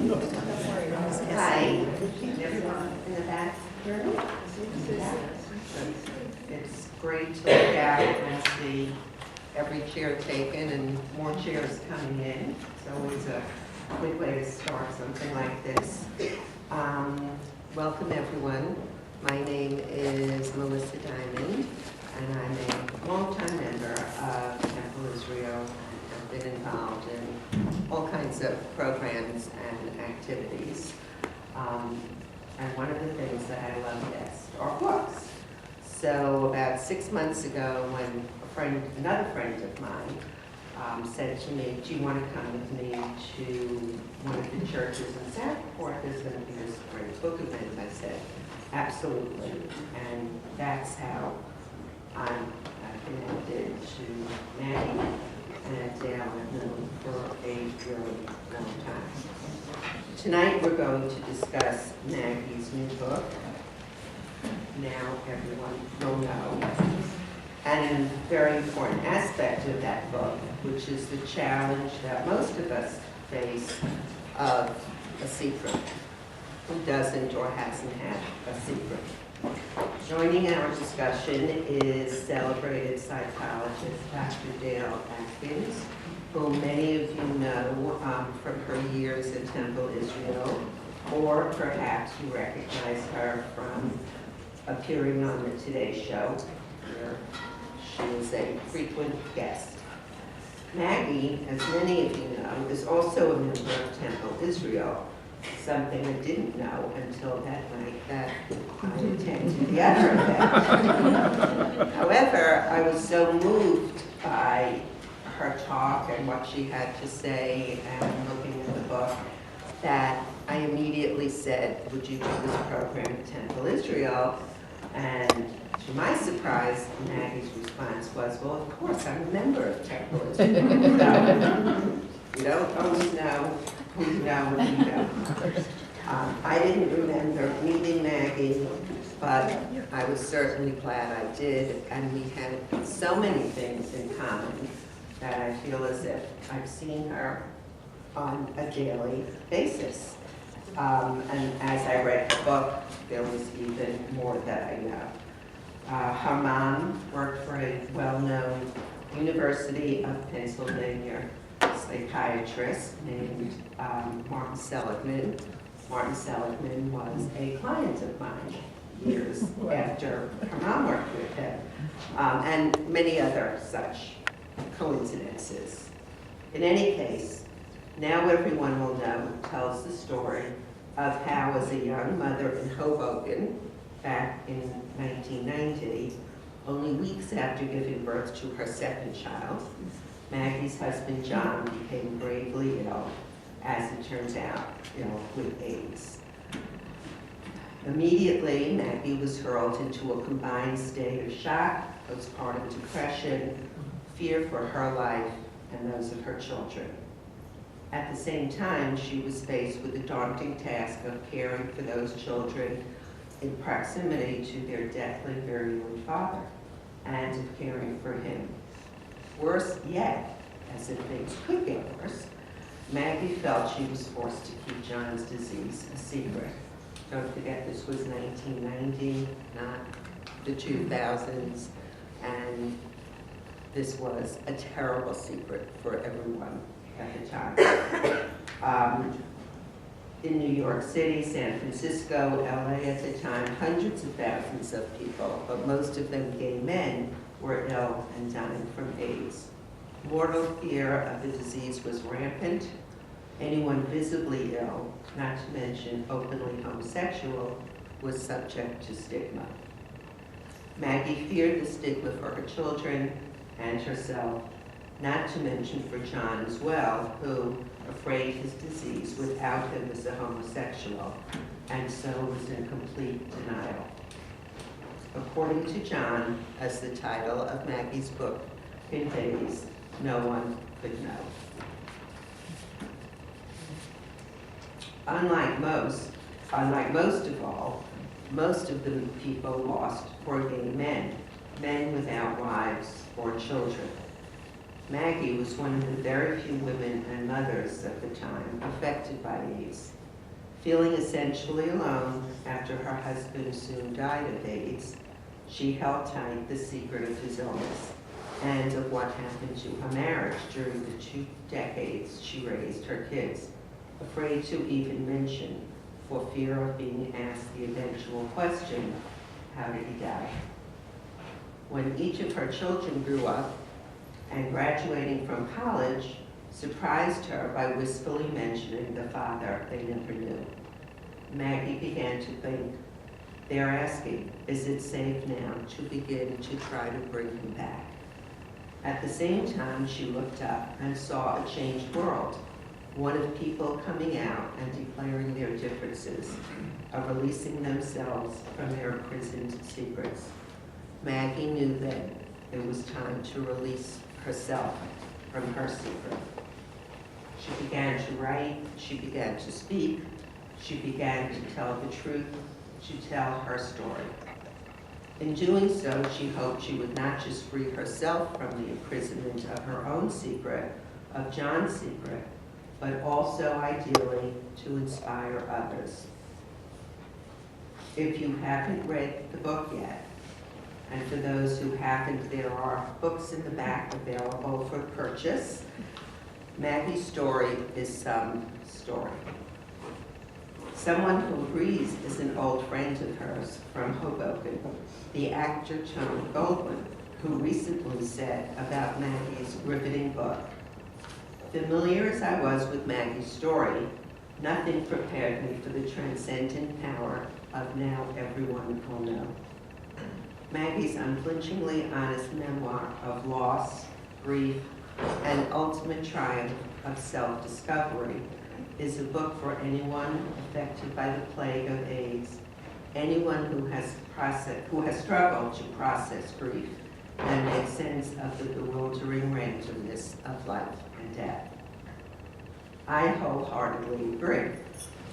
Hi, everyone in the back. It's great to look out and see every chair taken and more chairs coming in. It's always a good way to start something like this. Welcome, everyone. My name is Melissa Diamond, and I'm a longtime member of Temple Israel. I've been involved in all kinds of programs and activities. And one of the things that I love best are books. So about 6 months ago, when another friend of mine said to me, do you want to come with me to one of the churches in Southport? There's going to be this great book event. I said, absolutely. And that's how I'm connected to Maggie and Dale I've known for a really long time. Tonight we're going to discuss Maggie's new book, Now Everyone Will Know, and a very important aspect of that book, which is the challenge that most of us face of a secret. Who doesn't or hasn't had a secret? Joining our discussion is celebrated psychologist Dr. Dale Atkins, whom many of you know from her years at Temple Israel, or perhaps you recognize her from appearing on the Today Show, where she is a frequent guest. Maggie, as many of you know, is also a member of Temple Israel, something I didn't know until that night that I attended the other event. However, I was so moved by her talk and what she had to say and looking at the book that I immediately said, would you do this program at Temple Israel? And to my surprise, Maggie's response was, well, of course, I'm a member of Temple Israel. So, you don't always know who you know when you know. I didn't remember meeting Maggie, but I was certainly glad I did, and we had so many things in common that I feel as if I've seen her on a daily basis. And as I read the book, there was even more that I know. Her mom worked for a well-known University of Pennsylvania psychiatrist named Martin Seligman. Martin Seligman was a client of mine years after her mom worked with him, and many other such coincidences. In any case, Now Everyone Will Know tells the story of how, as a young mother in Hoboken back in 1990, only weeks after giving birth to her second child, Maggie's husband John became gravely ill, as it turns out, with AIDS. Immediately, Maggie was hurled into a combined state of shock, postpartum depression, fear for her life and those of her children. At the same time, she was faced with the daunting task of caring for those children in proximity to their deathly virulent father, and of caring for him. Worse yet, as if things could get worse, Maggie felt she was forced to keep John's disease a secret. Don't forget, this was 1990, not the 2000s, and this was a terrible secret for everyone at the time. In New York City, San Francisco, LA at the time, hundreds of thousands of people, but most of them gay men, were ill and dying from AIDS. Mortal fear of the disease was rampant. Anyone visibly ill, not to mention openly homosexual, was subject to stigma. Maggie feared the stigma for her children and herself, not to mention for John as well, who, afraid his disease would out him as a homosexual, and so was in complete denial. According to John, as the title of Maggie's book conveys, no one could know. Unlike most of all, most of the people lost were gay men, men without wives or children. Maggie was one of the very few women and mothers at the time affected by AIDS. Feeling essentially alone after her husband soon died of AIDS, she held tight the secret of his illness and of what happened to her marriage during the 2 decades she raised her kids, afraid to even mention for fear of being asked the eventual question, how did he die? When each of her children grew up and graduating from college, surprised her by wistfully mentioning the father they never knew. Maggie began to think, they're asking, is it safe now to begin to try to bring him back? At the same time, she looked up and saw a changed world, one of people coming out and declaring their differences, of releasing themselves from their imprisoned secrets. Maggie knew then it was time to release herself from her secret. She began to write, she began to speak, she began to tell the truth, to tell her story. In doing so, she hoped she would not just free herself from the imprisonment of her own secret, of John's secret, but also ideally to inspire others. If you haven't read the book yet, and for those who haven't, there are books in the back available for purchase. Maggie's story is some story. Someone who agrees is an old friend of hers from Hoboken, the actor Tony Goldwyn, who recently said about Maggie's riveting book, familiar as I was with Maggie's story, nothing prepared me for the transcendent power of now everyone will know. Maggie's unflinchingly honest memoir of loss, grief, and ultimate triumph of self-discovery is a book for anyone affected by the plague of AIDS, anyone who has struggled to process grief and make sense of the bewildering randomness of life and death. I wholeheartedly agree,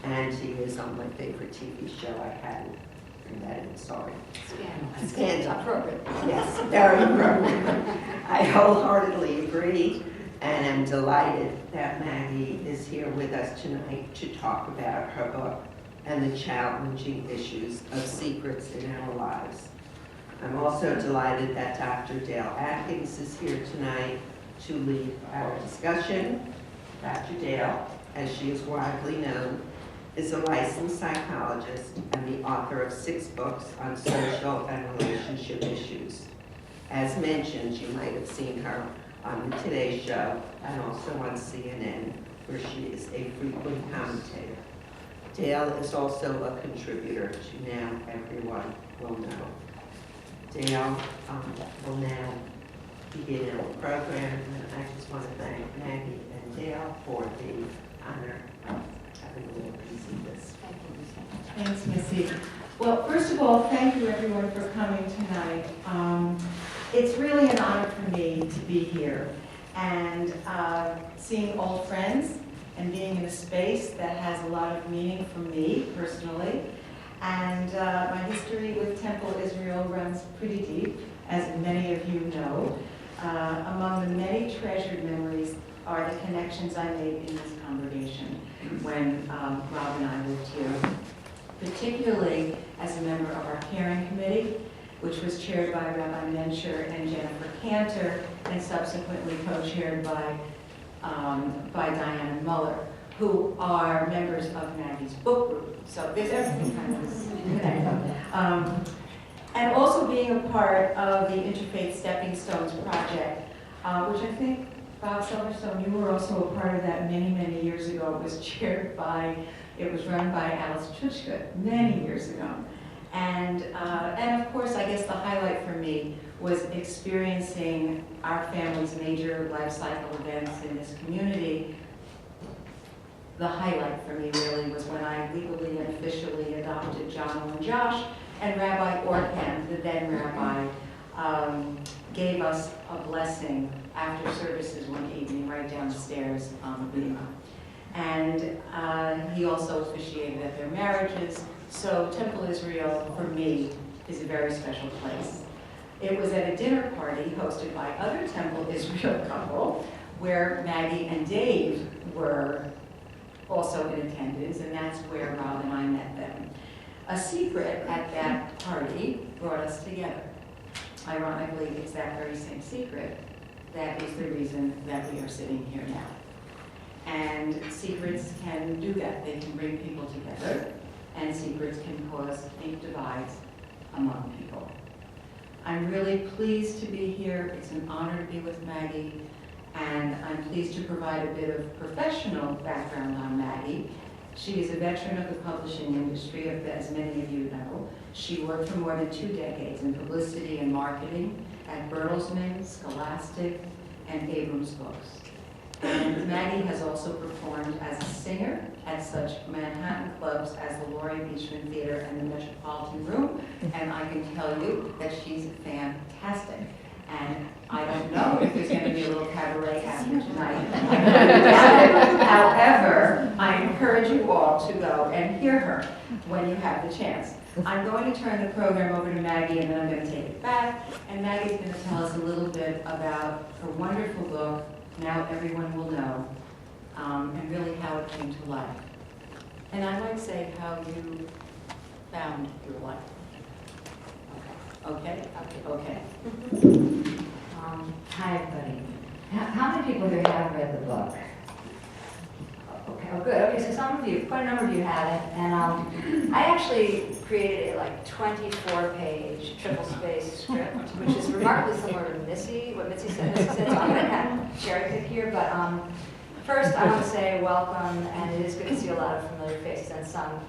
and he is on my favorite TV show. I hadn't bring that in, sorry. Scandal. Appropriate. Yes, very appropriate. I wholeheartedly agree, and am delighted that Maggie is here with us tonight to talk about her book and the challenging issues of secrets in our lives. I'm also delighted that Dr. Dale Atkins is here tonight to lead our discussion. Dr. Dale, as she is widely known, is a licensed psychologist and the author of 6 books on social and relationship issues. As mentioned, you might have seen her on the Today Show and also on CNN, where she is a frequent commentator. Dale is also a contributor to Now Everyone Will Know. Dale will now begin our program, and I just want to thank Maggie and Dale for the honor of having a little piece of this. Thanks, Missy. Well, first of all, thank you everyone for coming tonight. It's really an honor for me to be here and seeing old friends and being in a space that has a lot of meaning for me personally. And my history with Temple Israel runs pretty deep, as many of you know. Among the many treasured memories are the connections I made in this congregation when Rob and I lived here, particularly as a member of our caring committee, which was chaired by Rabbi Mencher and Jennifer Cantor, and subsequently co-chaired by Diana Muller, who are members of Maggie's book group. So there's everything kind of connected. And also being a part of the Interfaith Stepping Stones project, which I think, Bob Silverstone, you were also a part of that many, many years ago. It was run by Alice Chuchka many years ago. And of course, I guess the highlight for me was experiencing our family's major life cycle events in this community. The highlight for me really was when I legally and officially adopted John and Josh, and Rabbi Orkan, the then rabbi, gave us a blessing after services one evening right down the stairs on the Lima. And he also officiated at their marriages. So Temple Israel, for me, is a very special place. It was at a dinner party hosted by other Temple Israel couple, where Maggie and Dave were also in attendance, and that's where Rob and I met them. A secret at that party brought us together. Ironically, it's that very same secret that is the reason that we are sitting here now. And secrets can do that. They can bring people together, and secrets can cause deep divides among people. I'm really pleased to be here. It's an honor to be with Maggie, and I'm pleased to provide a bit of professional background on Maggie. She is a veteran of the publishing industry, as many of you know. She worked for more than 2 decades in publicity and marketing at Bertelsmann, Scholastic, and Abrams Books. And Maggie has also performed as a singer at such Manhattan clubs as the Laurie Beachman Theater and the Metropolitan Room, and I can tell you that she's fantastic. And I don't know if there's going to be a little cabaret after tonight. However, I encourage you all to go and hear her when you have the chance. I'm going to turn the program over to Maggie, and then I'm going to take it back. And Maggie's going to tell us a little bit about her wonderful book, Now Everyone Will Know, and really how it came to life. And I might say how you found your life. Okay? Okay. Hi, everybody. How many people here have read the book? Okay, oh, good. Okay, so some of you, quite a number of you haven't, and I actually created a 24-page triple-space script, which is remarkably similar to Missy, what Missy said. So I'm going to kind of cherry pick here, but first I want to say welcome, and it is good to see a lot of familiar faces and some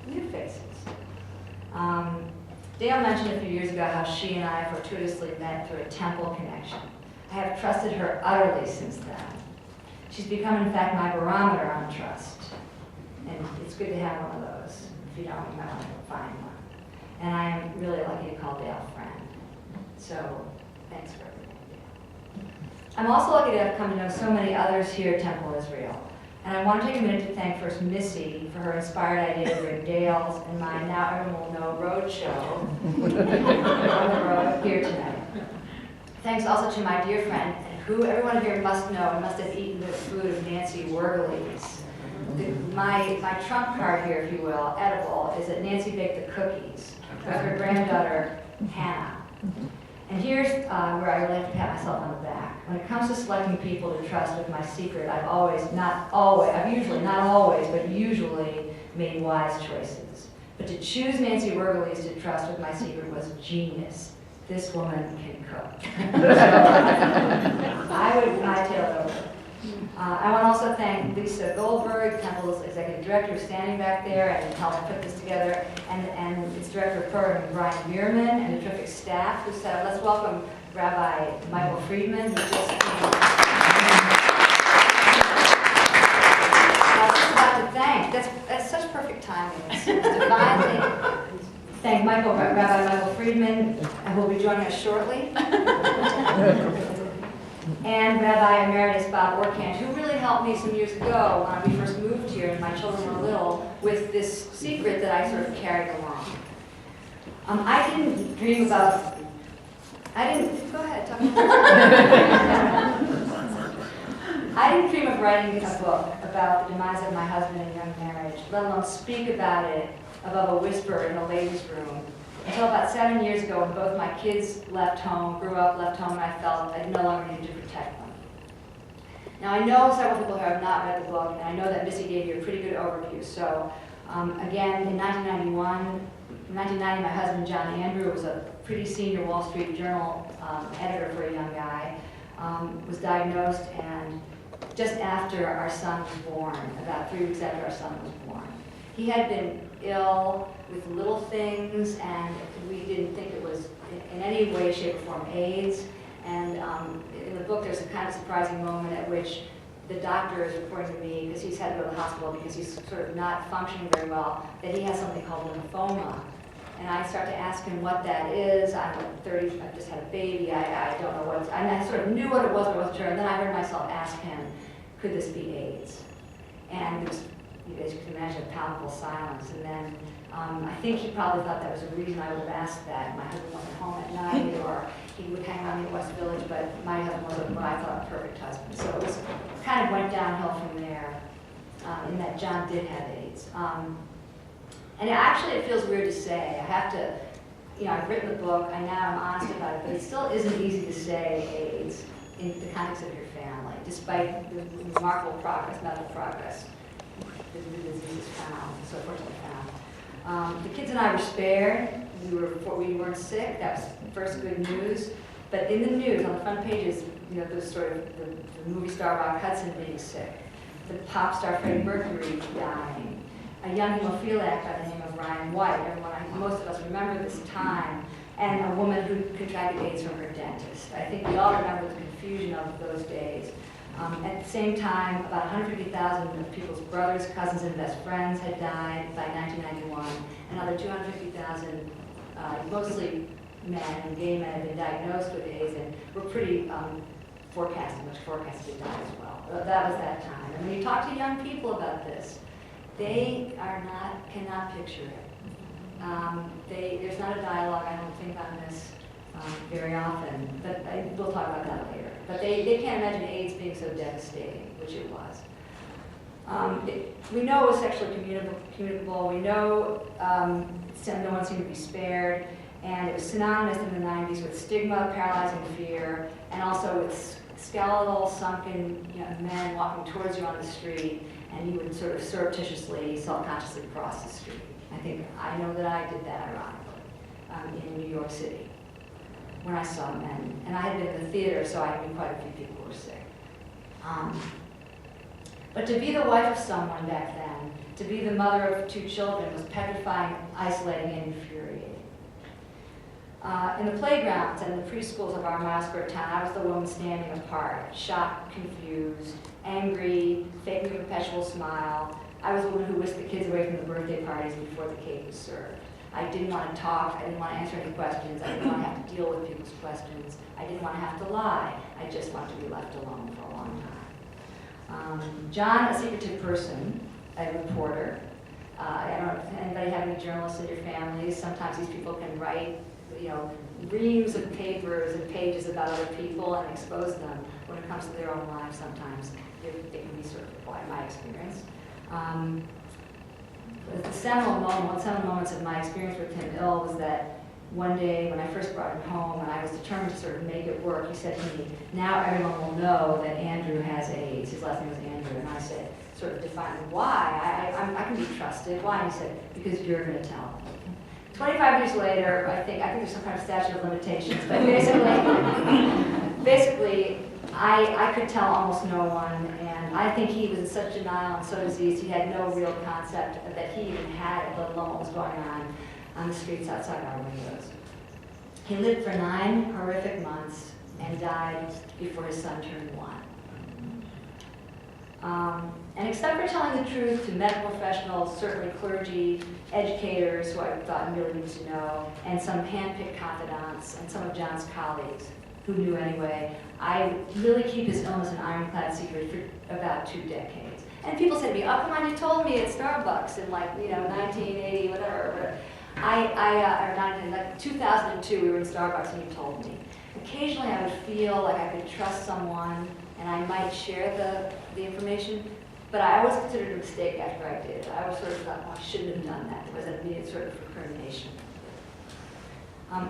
new faces. Dale mentioned a few years ago how she and I fortuitously met through a Temple connection. I have trusted her utterly since then. She's become, in fact, my barometer on trust. And it's good to have one of those. If you don't, you might want to go find one. And I am really lucky to call Dale friend. So, thanks for everything, Dale. I'm also lucky to have come to know so many others here at Temple Israel. And I want to take a minute to thank first Missy for her inspired idea to bring Dale's and my Now Everyone Will Know road show on the road here tonight. Thanks also to my dear friend, who everyone here must know and must have eaten the food of Nancy Wergeley's. My trump card here, if you will, edible, is that Nancy baked the cookies with her granddaughter, Hannah. And here's where I would like to pat myself on the back. When it comes to selecting people to trust with my secret, I've usually, not always, but usually made wise choices. But to choose Nancy Wergeley's to trust with my secret was genius. This woman can cook. I would hightail it over. I want to also thank Lisa Goldberg, Temple's executive director, who's standing back there and helped put this together, and its director of programming, Brian Mearman, and the terrific staff who set up. Let's welcome Rabbi Michael Friedman, who just came. I was about to thank. That's such perfect timing. It's divinely. Thank Rabbi Michael Friedman, who will be joining us shortly. And Rabbi Emeritus Bob Orkant, who really helped me some years ago when we first moved here and my children were little with this secret that I sort of carried along. I didn't dream about, go ahead, talk I didn't dream of writing a book about the demise of my husband and young marriage, let alone speak about it above a whisper in a ladies' room, until about 7 years ago when both my kids left home, grew up, left home, and I felt I no longer needed to protect them. Now I know several people here have not read the book, and I know that Missy gave you a pretty good overview. So again, in 1990, my husband, John Andrew, was a pretty senior Wall Street Journal editor for a young guy, was diagnosed, and just after our son was born, about 3 weeks after our son was born. He had been ill with little things, and we didn't think it was in any way, shape, or form AIDS. And in the book, there's a kind of surprising moment at which the doctor is reporting to me, because he's had to go to the hospital because he's sort of not functioning very well, that he has something called lymphoma. And I start to ask him what that is. I'm 30, I've just had a baby, I don't know what it's, and I sort of knew what it was, but I wasn't sure. And then I heard myself ask him, could this be AIDS? And there was as you can imagine, a palpable silence. And then I think he probably thought that was a reason I would have asked that. My husband wasn't home at night, or he would hang around me at West Village, but my husband was what I thought a perfect husband. So it was kind of went downhill from there, in that John did have AIDS. And actually, it feels weird to say. I have to, I've written the book, I now am honest about it, but it still isn't easy to say AIDS in the context of your family, despite the remarkable progress, medical progress, the disease is found, so fortunately found. The kids and I were spared. We weren't sick. That was first good news. But in the news, on the front pages, those sort of the movie star Rock Hudson being sick, the pop star Freddie Mercury dying, a young hemophiliac by the name of Ryan White. Most of us remember this time, and a woman who contracted AIDS from her dentist. I think we all remember the confusion of those days. At the same time, about 150,000 of people's brothers, cousins, and best friends had died by 1991. Another 250,000, mostly men and gay men, had been diagnosed with AIDS and were pretty forecasted to die as well. That was that time. And when you talk to young people about this, they cannot picture it. There's not a dialogue, I don't think, on this very often, but we'll talk about that later. But they can't imagine AIDS being so devastating, which it was. We know it was sexually communicable. We know no one seemed to be spared, and it was synonymous in the 90s with stigma, paralyzing fear, and also with skeletal, sunken men walking towards you on the street, and you would sort of surreptitiously, self-consciously cross the street. I know that I did that, ironically, in New York City when I saw men. And I had been in the theater, so I knew quite a few people who were sick. But to be the wife of someone back then, to be the mother of 2 children, was petrifying, isolating, and infuriating. In the playgrounds and the preschools of our mile-square town, I was the woman standing apart, shocked, confused, angry, faking a perpetual smile. I was the woman who whisked the kids away from the birthday parties before the cake was served. I didn't want to talk. I didn't want to answer any questions. I didn't want to have to deal with people's questions. I didn't want to have to lie. I just wanted to be left alone for a long time. John, a secretive person, a reporter. I don't know if anybody have any journalists in your families. Sometimes these people can write, reams of papers and pages about other people and expose them. When it comes to their own lives, sometimes they can be sort of quiet, in my experience. One of the seminal moments of my experience with him ill was that one day when I first brought him home and I was determined to sort of make it work, he said to me, "Now everyone will know that Andrew has AIDS." His last name was Andrew. And I said, sort of defiantly, "Why? I can be trusted." "Why?" And he said, "Because you're going to tell him." 25 years later, I think there's some kind of statute of limitations, but basically, I could tell almost no one, and I think he was in such denial and so diseased, he had no real concept that he even had it, let alone what was going on the streets outside our windows. He lived for 9 horrific months and died before his son turned 1. And except for telling the truth to medical professionals, certainly clergy, educators who I thought really needed to know, and some hand-picked confidants, and some of John's colleagues who knew anyway, I really keep his illness an ironclad secret for about 2 decades. And people say to me, "Oh, come on, you told me at Starbucks in 1980, whatever." Like 2002, we were in Starbucks and you told me. Occasionally I would feel like I could trust someone and I might share the information, but I always considered it a mistake after I did. I always sort of thought, I shouldn't have done that. There was an immediate sort of recrimination.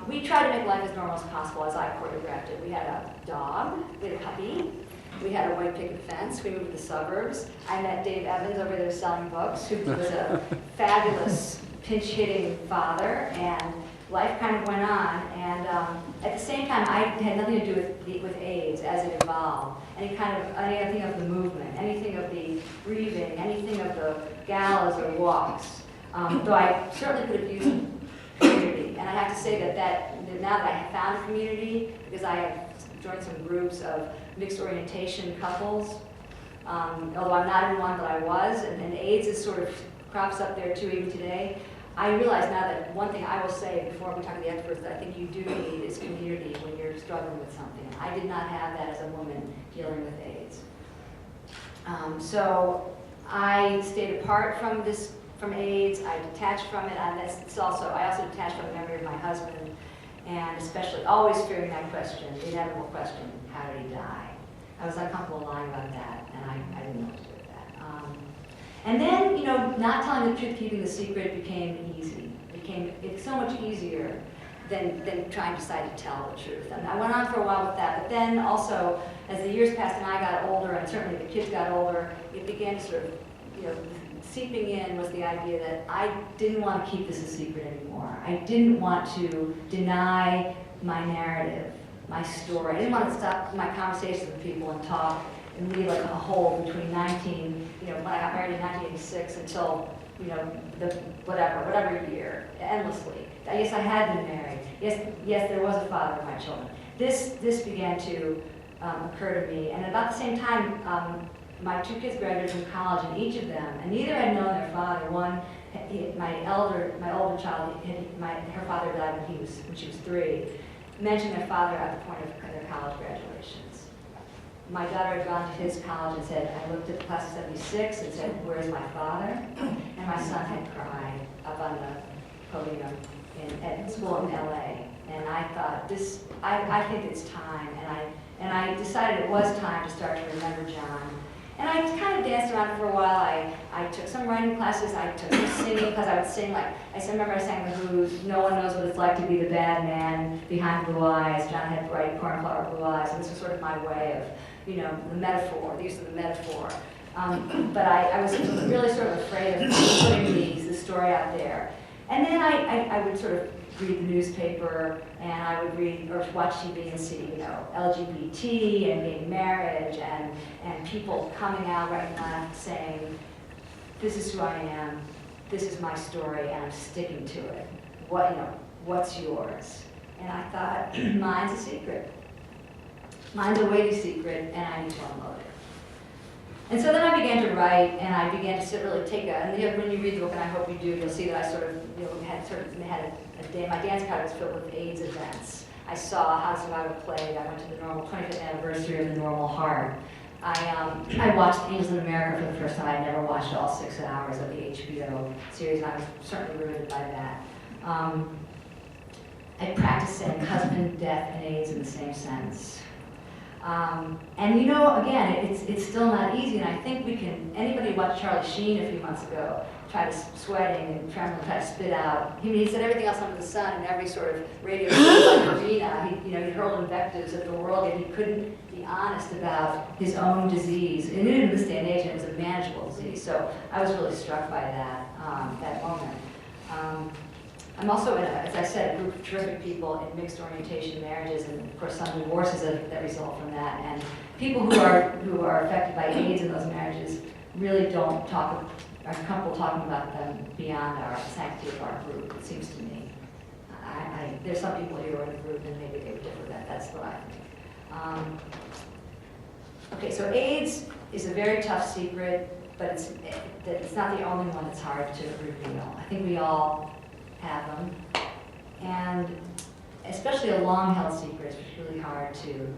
We tried to make life as normal as possible as I choreographed it. We had a dog, we had a puppy, we had a white picket fence, we moved to the suburbs. I met Dave Evans over there selling books, who was a fabulous pinch-hitting father, and life kind of went on. And at the same time, I had nothing to do with AIDS as it evolved. Anything of the movement, anything of the grieving, anything of the galas or walks. Though I certainly could have used community. And I have to say that now that I have found a community, because I have joined some groups of mixed orientation couples, although I'm not in one, but I was, and AIDS is sort of crops up there too even today. I realize now that one thing I will say before we talk to the experts that I think you do need is community when you're struggling with something. I did not have that as a woman dealing with AIDS. So I stayed apart from AIDS. I detached from it, and I also detached from the memory of my husband, and especially always fearing that question, the inevitable question: how did he die? I was uncomfortable lying about that, and I didn't know what to do with that. And then, not telling the truth, keeping the secret became easy. It's so much easier than trying to decide to tell the truth. And I went on for a while with that, but then also, as the years passed and I got older, and certainly the kids got older, it began to sort of, seeping in was the idea that I didn't want to keep this a secret anymore. I didn't want to deny my narrative, my story. I didn't want to stop my conversations with people and talk and leave like a hole between when I got married in 1986 until, the whatever year, endlessly. Yes, I had been married. Yes, there was a father of my children. This began to occur to me, and about the same time, my two kids graduated from college, and each of them, and neither had known their father. One, my older child, her father died when she was 3. Mentioned their father at the point of their college graduations. My daughter had gone to his college and said, I looked at the class of 76 and said, where's my father? And my son had cried up on the podium at school in LA. And I thought, I think it's time. And I decided it was time to start to remember John. And I kind of danced around for a while. I took some writing classes. I took some singing because I would sing I remember I sang the Who's No One Knows What It's Like to Be the Bad Man Behind Blue Eyes. John had bright cornflower blue eyes. And this was sort of my way of, the metaphor, the use of the metaphor. But I was really sort of afraid of putting the story out there. And then I would sort of read the newspaper, and I would read or watch TV and see, LGBT and gay marriage and people coming out right and left saying, this is who I am, this is my story, and I'm sticking to it. What's yours? And I thought, mine's a secret. Mine's a weighty secret, and I need to unload it. And so then I began to write, and I began to really take and when you read the book, and I hope you do, you'll see that I had a day, my dance card was filled with AIDS events. I saw How to Survive a Plague. I went to the 25th anniversary of the Normal Heart. I watched Angels in America for the first time. I'd never watched all 6 hours of the HBO series, and I was certainly riveted by that. I practiced saying husband, death, and AIDS in the same sentence. And again, it's still not easy, and I think anybody watched Charlie Sheen a few months ago, tried to sweating and trembling, tried to spit out. He said everything else under the sun in every sort of radio arena. He hurled invectives at the world, and he couldn't be honest about his own disease. And in this day and age, it was a manageable disease, so I was really struck by that moment. I'm also in, as I said, a group of terrific people in mixed orientation marriages, and of course some divorces that result from that. And people who are affected by AIDS in those marriages really are comfortable talking about them beyond the sanctity of our group, it seems to me. There's some people here who are in the group, and maybe they would differ with that. That's what I think. Okay, so AIDS is a very tough secret, but it's not the only one that's hard to reveal. I think we all have them, and especially a long-held secret is really hard to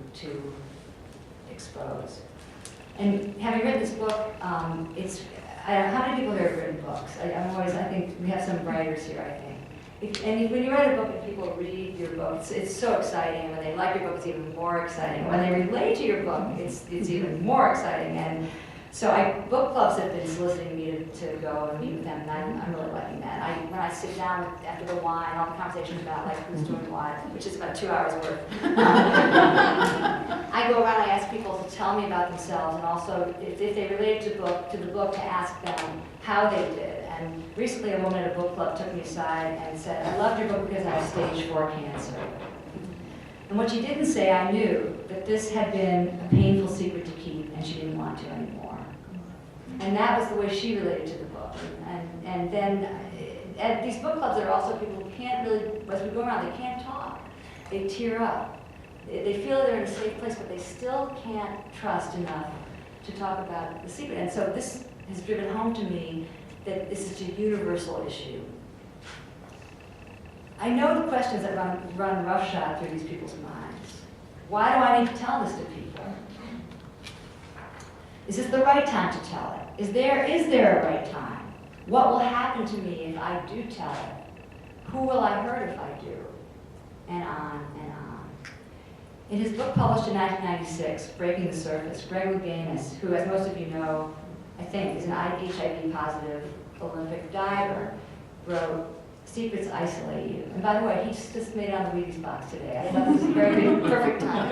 expose. And having read this book, how many people here have written books? I think we have some writers here, I think. When you write a book and people read your book, it's so exciting. And when they like your book, it's even more exciting. When they relate to your book, it's even more exciting. And so book clubs have been soliciting me to go and meet with them, and I'm really liking that. When I sit down after the wine, all the conversations about who's doing what, which is about 2 hours worth. I go around, I ask people to tell me about themselves, and also if they relate to the book, to ask them how they did. And recently a woman at a book club took me aside and said, I loved your book because I have stage 4 cancer. And what she didn't say, I knew, that this had been a painful secret to keep, and she didn't want to anymore. And that was the way she related to the book. And then at these book clubs, there are also people who can't really, as we go around, they can't talk. They tear up. They feel they're in a safe place, but they still can't trust enough to talk about the secret. And so this has driven home to me that this is a universal issue. I know the questions that run roughshod through these people's minds. Why do I need to tell this to people? Is this the right time to tell it? Is there a right time? What will happen to me if I do tell it? Who will I hurt if I do? And on and on. In his book published in 1996, Breaking the Surface, Greg Louganis, who, as most of you know, I think, is an HIV-positive Olympic diver, wrote, "Secrets isolate you." And by the way, he just made it on the Wheaties box today. I thought this was a very perfect time.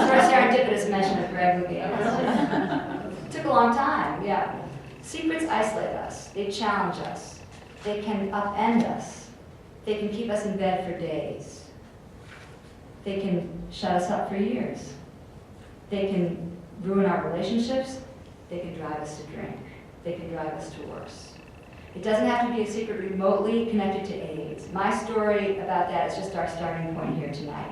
Sort of serendipitous mention of Greg Louganis. Took a long time, yeah. Secrets isolate us. They challenge us. They can upend us. They can keep us in bed for days. They can shut us up for years. They can ruin our relationships. They can drive us to drink. They can drive us to worse. It doesn't have to be a secret remotely connected to AIDS. My story about that is just our starting point here tonight.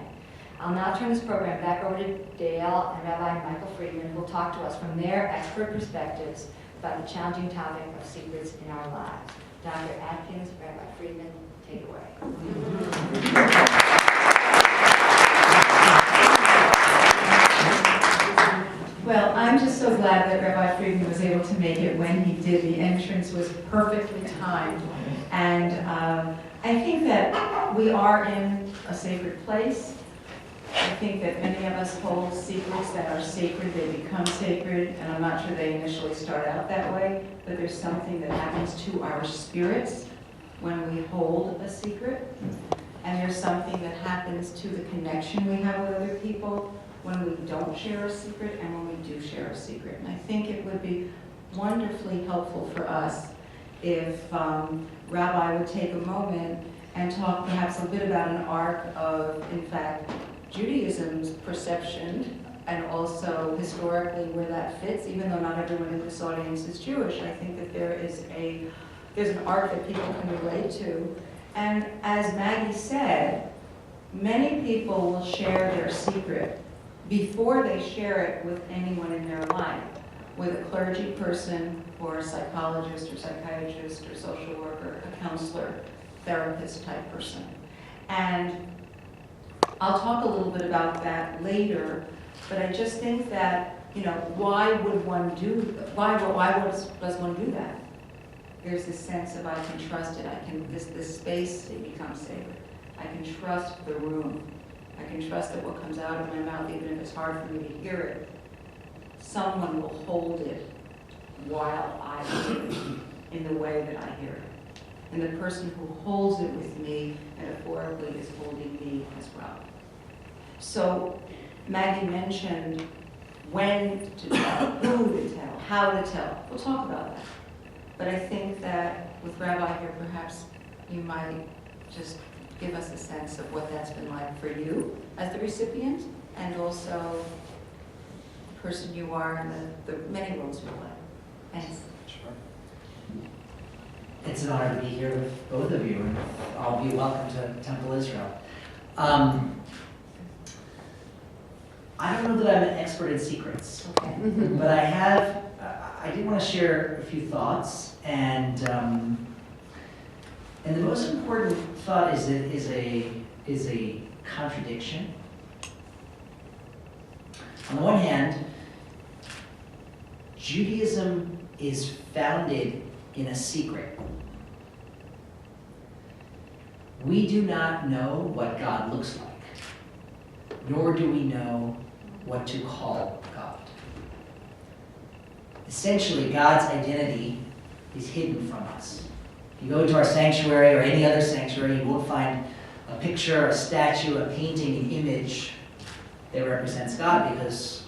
I'll now turn this program back over to Dale and Rabbi Michael Friedman, who will talk to us from their expert perspectives about the challenging topic of secrets in our lives. Dr. Atkins, Rabbi Friedman, take it away. Well, I'm just so glad that Rabbi Friedman was able to make it when he did. The entrance was perfectly timed. And I think that we are in a sacred place. I think that many of us hold secrets that are sacred. They become sacred, and I'm not sure they initially start out that way, but there's something that happens to our spirits when we hold a secret. And there's something that happens to the connection we have with other people when we don't share a secret and when we do share a secret. And I think it would be wonderfully helpful for us if Rabbi would take a moment and talk perhaps a bit about an arc of, in fact, Judaism's perception and also historically where that fits, even though not everyone in this audience is Jewish. I think that there's an arc that people can relate to. And as Maggie said, many people will share their secret before they share it with anyone in their life, with a clergy person or a psychologist or psychiatrist or social worker, a counselor, therapist type person. And I'll talk a little bit about that later, but I just think that, why does one do that? There's this sense of I can trust it, this space, it becomes sacred. I can trust the room. I can trust that what comes out of my mouth, even if it's hard for me to hear it, someone will hold it while I hear it in the way that I hear it. And the person who holds it with me, metaphorically, is holding me as well. So Maggie mentioned when to tell, who to tell, how to tell. We'll talk about that. But I think that with Rabbi here, perhaps you might just give us a sense of what that's been like for you as the recipient, and also the person you are and the many roles you play. Thanks. Sure. It's an honor to be here with both of you, and I'll be welcome to Temple Israel. I don't know that I'm an expert in secrets, Okay. but I did want to share a few thoughts, and the most important thought is a contradiction. On the one hand, Judaism is founded in a secret. We do not know what God looks like, nor do we know what to call God. Essentially, God's identity is hidden from us. If you go to our sanctuary or any other sanctuary, you won't find a picture, a statue, a painting, an image that represents God, because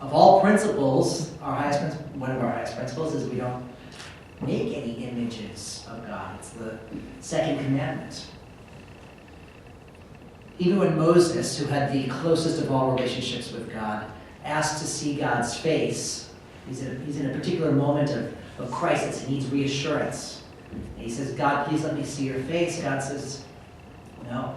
of all principles, one of our highest principles is we don't make any images of God. It's the second commandment. Even when Moses, who had the closest of all relationships with God, asked to see God's face, he's in a particular moment of crisis. He needs reassurance. And he says, God, please let me see your face. God says, no.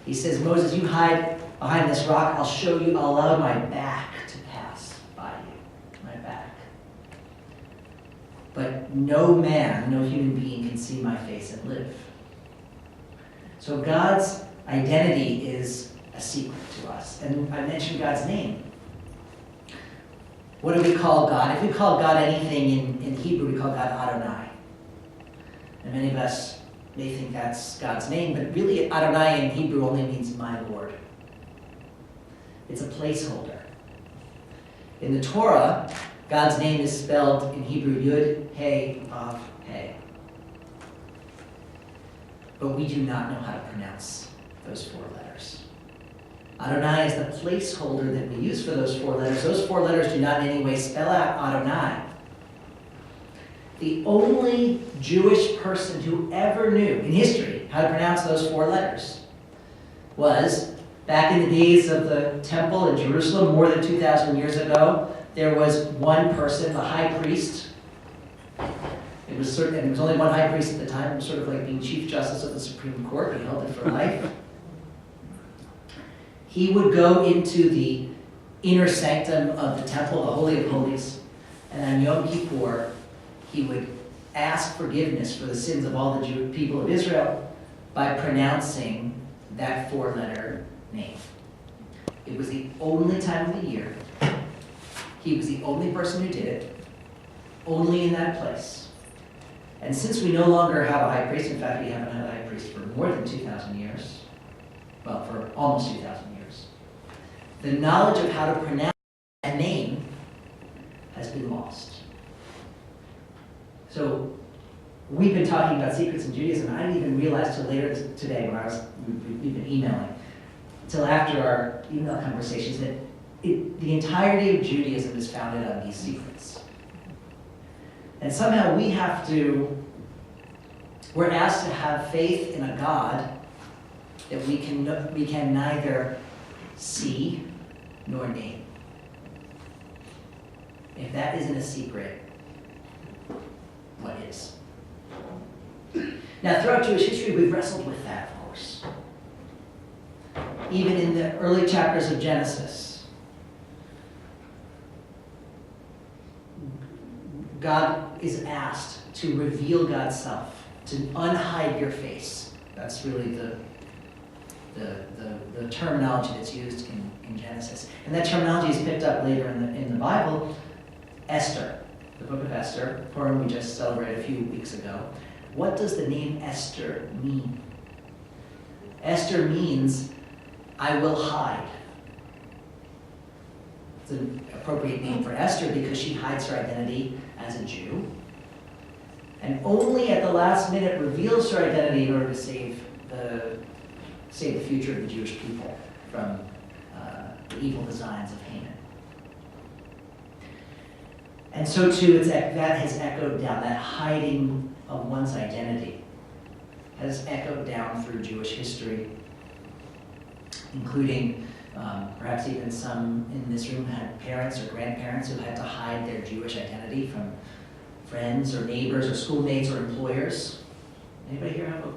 He says, Moses, you hide behind this rock. I'll show you. I'll allow my back to pass by you. My back. But no man, no human being can see my face and live. So God's identity is a secret to us. And I mentioned God's name. What do we call God? If we call God anything in Hebrew, we call God Adonai. And many of us may think that's God's name, but really Adonai in Hebrew only means my Lord. It's a placeholder. In the Torah, God's name is spelled in Hebrew Yud, He, Vav, He. But we do not know how to pronounce those 4 letters. Adonai is the placeholder that we use for those 4 letters. Those 4 letters do not in any way spell out Adonai. The only Jewish person who ever knew in history how to pronounce those 4 letters was, back in the days of the temple in Jerusalem, more than 2,000 years ago, there was one person, the high priest. It was only one high priest at the time. It was sort of like being Chief Justice of the Supreme Court. He held it for life. He would go into the inner sanctum of the temple, the Holy of Holies, and on Yom Kippur, he would ask forgiveness for the sins of all the Jewish people of Israel by pronouncing that 4-letter name. It was the only time of the year. He was the only person who did it, only in that place. And since we no longer have a high priest, in fact, we haven't had a high priest for more than 2,000 years, well, for almost 2,000 years, the knowledge of how to pronounce that name has been lost. So we've been talking about secrets in Judaism, and I didn't even realize till later today when we've been emailing, till after our email conversations, that the entirety of Judaism is founded on these secrets. And somehow we're asked to have faith in a God that we can neither see nor name. If that isn't a secret, what is? Now, throughout Jewish history, we've wrestled with that, of course. Even in the early chapters of Genesis, God is asked to reveal God's self, to unhide your face. That's really the terminology that's used in Genesis. And that terminology is picked up later in the Bible. Esther, the book of Esther, Purim we just celebrated a few weeks ago. What does the name Esther mean? Esther means, I will hide. It's an appropriate name for Esther because she hides her identity as a Jew, and only at the last minute reveals her identity in order to save the future of the Jewish people from the evil designs of Haman. And so too, that has echoed down, that hiding of one's identity has echoed down through Jewish history, including perhaps even some in this room had parents or grandparents who had to hide their Jewish identity from friends or neighbors or schoolmates or employers. Anybody here have a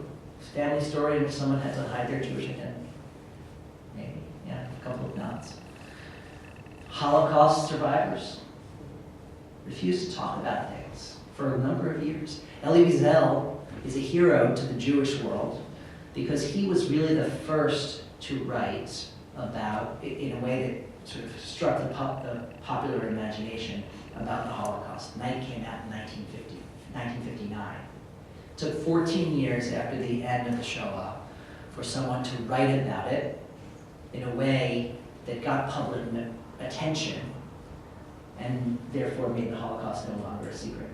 family story in which someone had to hide their Jewish identity? Maybe, yeah, a couple of nods. Holocaust survivors refused to talk about things for a number of years. Elie Wiesel is a hero to the Jewish world because he was really the first to write about, in a way that sort of struck the popular imagination about the Holocaust. Night came out in 1959. It took 14 years after the end of the Shoah for someone to write about it in a way that got public attention and therefore made the Holocaust no longer a secret.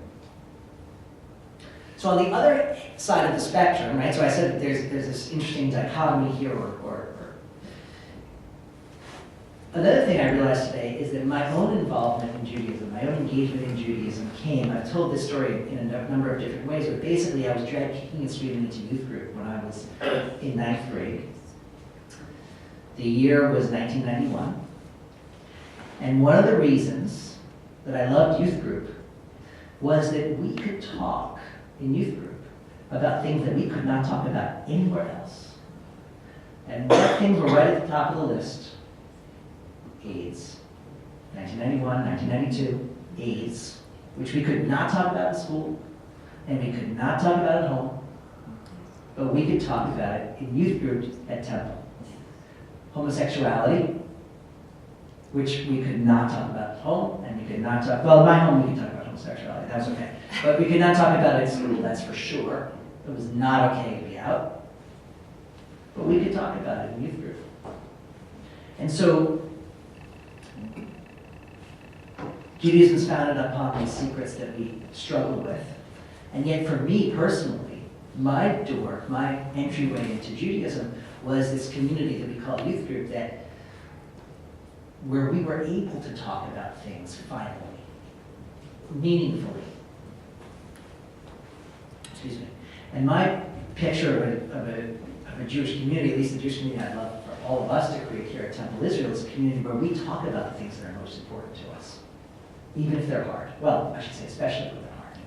So on the other side of the spectrum, right, so I said that there's this interesting dichotomy here, or another thing I realized today is that my own involvement in Judaism, my own engagement in Judaism came, I've told this story in a number of different ways, but basically I was dragged kicking and screaming into youth group when I was in 9th grade. The year was 1991. And one of the reasons that I loved youth group was that we could talk in youth group about things that we could not talk about anywhere else. And what things were right at the top of the list? AIDS. 1991, 1992, AIDS, which we could not talk about in school, and we could not talk about at home, but we could talk about it in youth groups at Temple. Homosexuality, which we could not talk about at home, and we could not talk, well, in my home we could talk about homosexuality, that was okay. But we could not talk about it at school, that's for sure. It was not okay to be out. But we could talk about it in youth group. And so, Judaism is founded upon these secrets that we struggle with. And yet for me personally, my door, my entryway into Judaism was this community that we call youth group, that where we were able to talk about things finally, meaningfully. Excuse me. And my picture of a Jewish community, at least the Jewish community I'd love for all of us to create here at Temple Israel, is a community where we talk about the things that are most important to us, even if they're hard. Well, I should say especially if they're hard.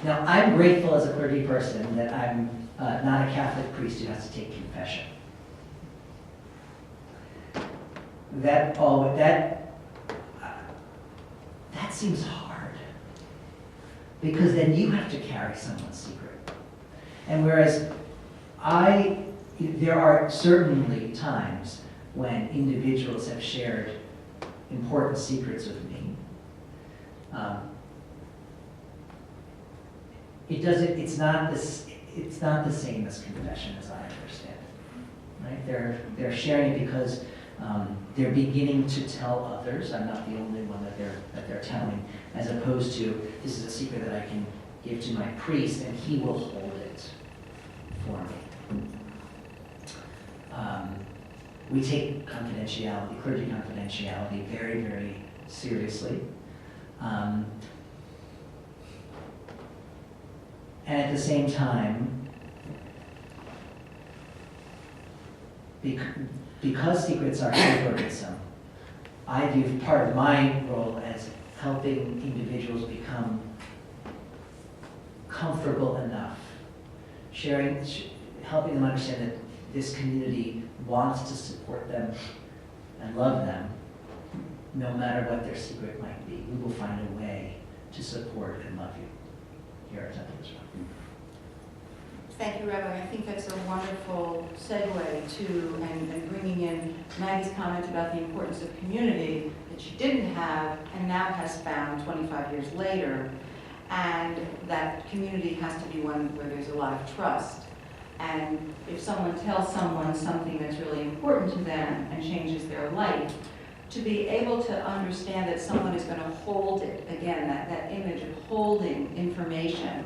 Now, I'm grateful as a clergy person that I'm not a Catholic priest who has to take confession. That seems hard, because then you have to carry someone's secret. And whereas there are certainly times when individuals have shared important secrets with me. It's not the same as confession, as I understand it. Right? They're sharing it because they're beginning to tell others. I'm not the only one that they're telling, as opposed to, this is a secret that I can give to my priest and he will hold it for me. We take confidentiality, clergy confidentiality, very, very seriously. And at the same time, because secrets are so burdensome, I view part of my role as helping individuals become comfortable enough, helping them understand that this community wants to support them and love them, no matter what their secret might be. We will find a way to support and love you here at Temple Israel. Thank you, Rabbi. I think that's a wonderful segue to, and bringing in Maggie's comment about the importance of community that she didn't have and now has found 25 years later. And that community has to be one where there's a lot of trust. And if someone tells someone something that's really important to them and changes their life, to be able to understand that someone is going to hold it, again, that image of holding information.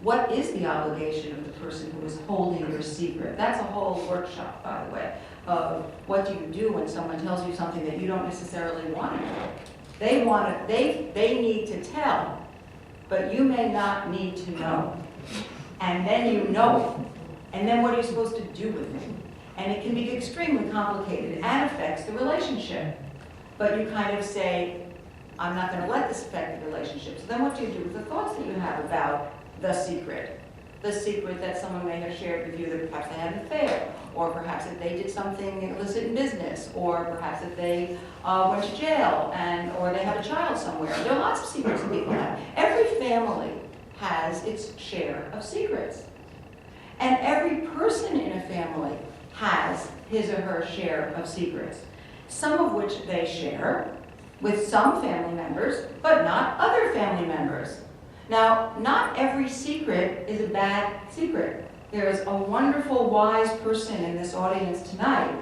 What is the obligation of the person who is holding your secret? That's a whole workshop, by the way, of what do you do when someone tells you something that you don't necessarily want to know. They need to tell, but you may not need to know. And then you know it. And then what are you supposed to do with it? And it can be extremely complicated and affects the relationship. But you kind of say, I'm not going to let this affect the relationship. So then what do you do with the thoughts that you have about the secret? The secret that someone may have shared with you that perhaps they had an affair, or perhaps that they did something illicit in business, or perhaps that they went to jail, or they have a child somewhere. There are lots of secrets that people have. Every family has its share of secrets. And every person in a family has his or her share of secrets, some of which they share with some family members, but not other family members. Now, not every secret is a bad secret. There is a wonderful, wise person in this audience tonight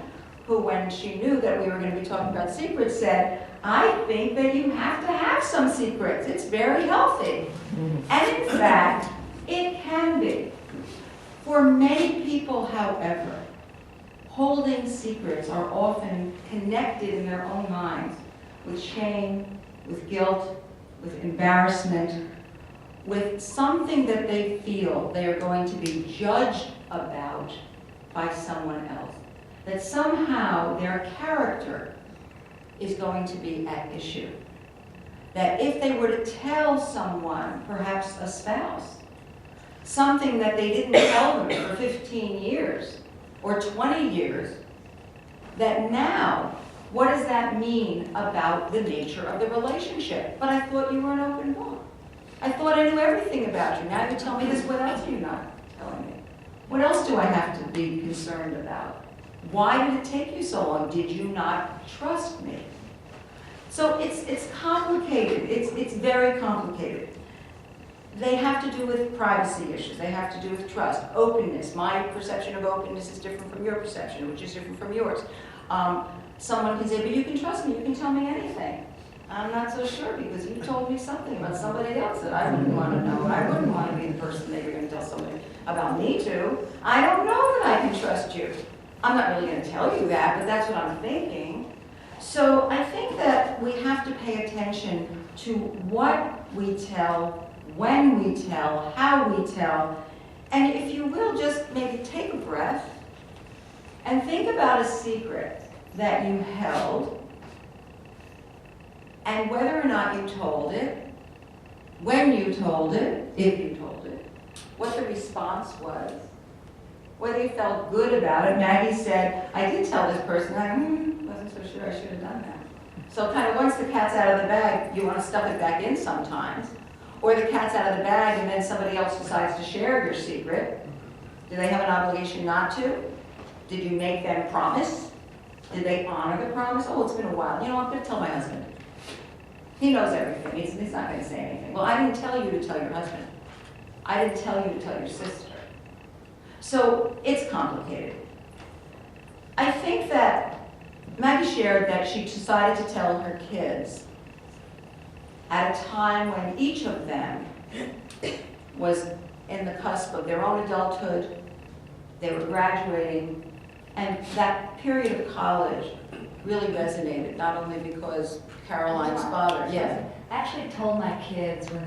who, when she knew that we were going to be talking about secrets, said, I think that you have to have some secrets. It's very healthy. And in fact, it can be. For many people, however, holding secrets are often connected in their own minds with shame, with guilt, with embarrassment, with something that they feel they are going to be judged about by someone else. That somehow their character is going to be at issue. That if they were to tell someone, perhaps a spouse, something that they didn't tell them for 15 years or 20 years, that now, what does that mean about the nature of the relationship? But I thought you were an open book. I thought I knew everything about you. Now you tell me this, what else are you not telling me? What else do I have to be concerned about? Why did it take you so long? Did you not trust me? So it's complicated. It's very complicated. They have to do with privacy issues. They have to do with trust, openness. My perception of openness is different from your perception, which is different from yours. Someone can say, but you can trust me. You can tell me anything. I'm not so sure because you told me something about somebody else that I wouldn't want to know. I wouldn't want to be the person that you're going to tell somebody about me to. I don't know that I can trust you. I'm not really going to tell you that, but that's what I'm thinking. So I think that we have to pay attention to what we tell, when we tell, how we tell, and if you will, just maybe take a breath and think about a secret that you held and whether or not you told it, when you told it, if you told it, what the response was, whether you felt good about it. Maggie said, I did tell this person, I wasn't so sure I should have done that. So kind of once the cat's out of the bag, you want to stuff it back in sometimes. Or the cat's out of the bag and then somebody else decides to share your secret. Do they have an obligation not to? Did you make them promise? Did they honor the promise? Oh, it's been a while. You know, I'm going to tell my husband. He knows everything. He's not going to say anything. Well, I didn't tell you to tell your husband. I didn't tell you to tell your sister. So it's complicated. I think that Maggie shared that she decided to tell her kids at a time when each of them was in the cusp of their own adulthood. They were graduating, and that period of college really resonated, not only because Caroline's father, yes. I actually told my kids when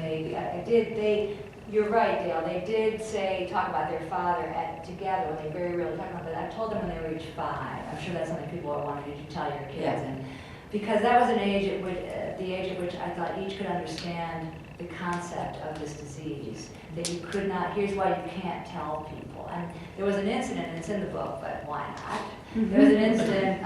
you're right, Dale, they did talk about their father together when they very rarely talk about it. I told them when they were age 5. I'm sure that's something people are wanting you to tell your kids. Yeah. And because that was the age at which I thought each could understand the concept of this disease. That you could not, here's why you can't tell people. And there was an incident, and it's in the book, but why not? There was an incident,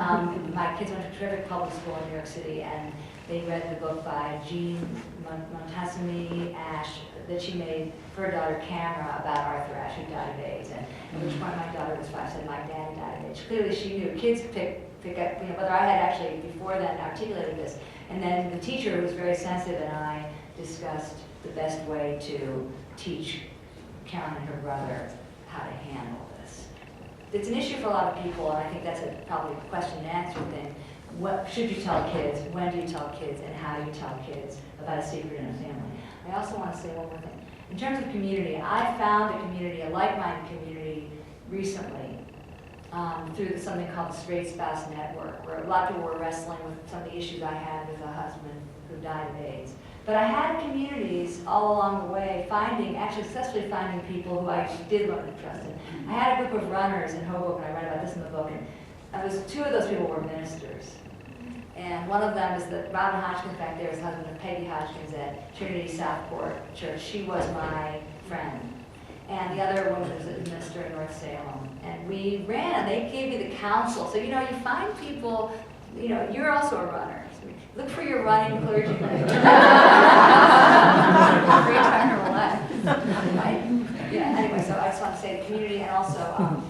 my kids went to terrific public school in New York City, and they read the book by Jean Montesami Ash that she made for her daughter Camera about Arthur Ashe, who died of AIDS. And at which point my daughter was 5, said, my dad died of AIDS. Clearly she knew. Kids pick up, whether I had actually before then articulated this. And then the teacher, who was very sensitive, and I discussed the best way to teach Karen and her brother how to handle this. It's an issue for a lot of people, and I think that's probably a question and answer thing. What should you tell kids? When do you tell kids? And how do you tell kids about a secret in a family? I also want to say one more thing. In terms of community, I found a community, a like-minded community, recently through something called the Straight Spouse Network, where a lot of people were wrestling with some of the issues I had with a husband who died of AIDS. But I had communities all along the way, actually successfully finding people who I did learn to trust in. I had a group of runners in Hoboken, I write about this in the book, and 2 of those people were ministers. And one of them is Robin Hodgkins back there, is the husband of Peggy Hodgkins at Trinity Southport Church. She was my friend. And the other woman was a minister in North Salem. And we ran, they gave me the counsel. So, you find people, you're also a runner. So look for your running clergyman. Great time in her life. Yeah, anyway, so I just want to say the community, and also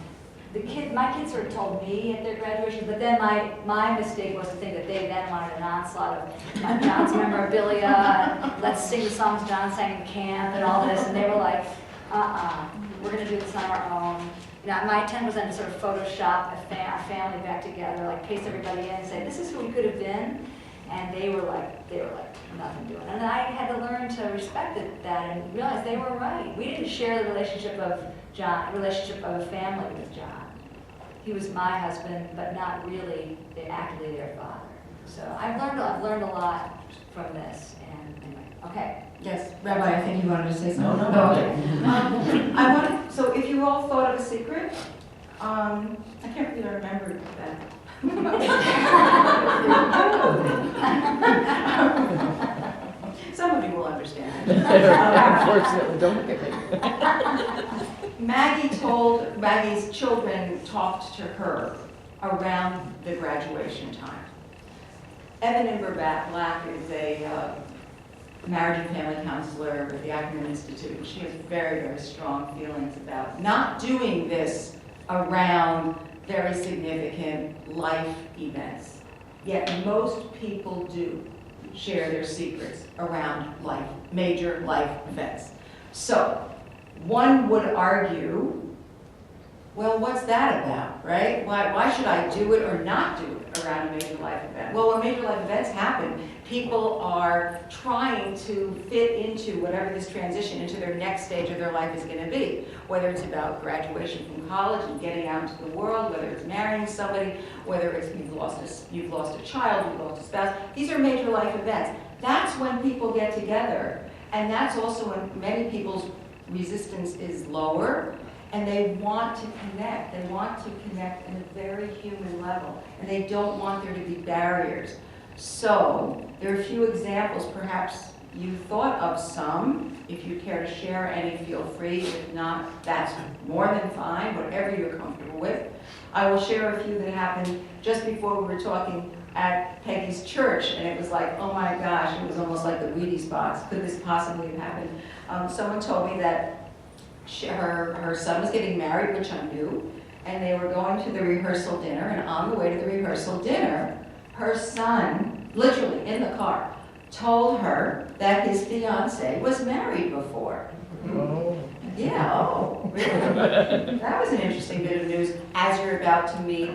my kids sort of told me at their graduation, but then my mistake was to think that they then wanted an onslaught of John's memorabilia, and let's sing the songs John sang in camp and all this, and they were like, we're going to do this on our own. My attempt was then to sort of Photoshop a family back together, like paste everybody in and say, this is who we could have been. And they were like nothing doing. And I had to learn to respect that and realize they were right. We didn't share the relationship of a family with John. He was my husband, but not really actively their father. So I've learned a lot from this. And anyway, okay. Yes, Rabbi, I think you wanted to say something. No. So if you all thought of a secret, I can't really remember that. Some of you will understand. Unfortunately, don't get me. Maggie's children talked to her around the graduation time. Evan Black is a marriage and family counselor at the Ackerman Institute, and she has very, very strong feelings about not doing this around very significant life events. Yet most people do share their secrets around life, major life events. So one would argue, well, what's that about, right? Why should I do it or not do it around a major life event? Well, when major life events happen, people are trying to fit into whatever this transition into their next stage of their life is going to be. Whether it's about graduation from college and getting out into the world, whether it's marrying somebody, whether it's you've lost a child, you've lost a spouse. These are major life events. That's when people get together. And that's also when many people's resistance is lower. And they want to connect. They want to connect on a very human level. And they don't want there to be barriers. So there are a few examples. Perhaps you thought of some. If you care to share any, feel free. If not, that's more than fine, whatever you're comfortable with. I will share a few that happened just before we were talking at Peggy's church. And it was like, oh my gosh, it was almost like the Wheaties box. Could this possibly have happened? Someone told me that her son was getting married, which I knew, and they were going to the rehearsal dinner, and on the way to the rehearsal dinner, her son, literally in the car, told her that his fiancée was married before. Oh. Yeah, oh, really? That was an interesting bit of news as you're about to meet.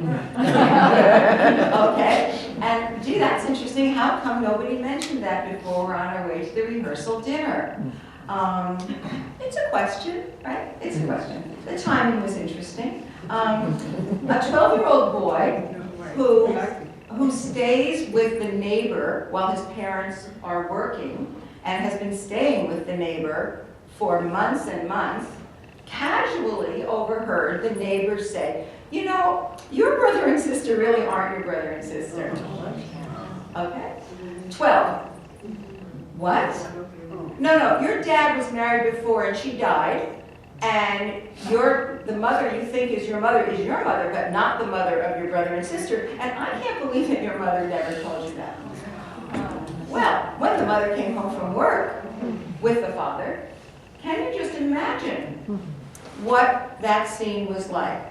Okay, and gee, that's interesting. How come nobody mentioned that before we're on our way to the rehearsal dinner? It's a question, right? It's a question. The timing was interesting. A 12-year-old boy who stays with the neighbor while his parents are working and has been staying with the neighbor for months and months, casually overheard the neighbor say, you know, your brother and sister really aren't your brother and sister. Okay? 12. What? No, your dad was married before and she died, and the mother you think is your mother, but not the mother of your brother and sister, and I can't believe that your mother never told you that. Well, when the mother came home from work with the father, can you just imagine what that scene was like?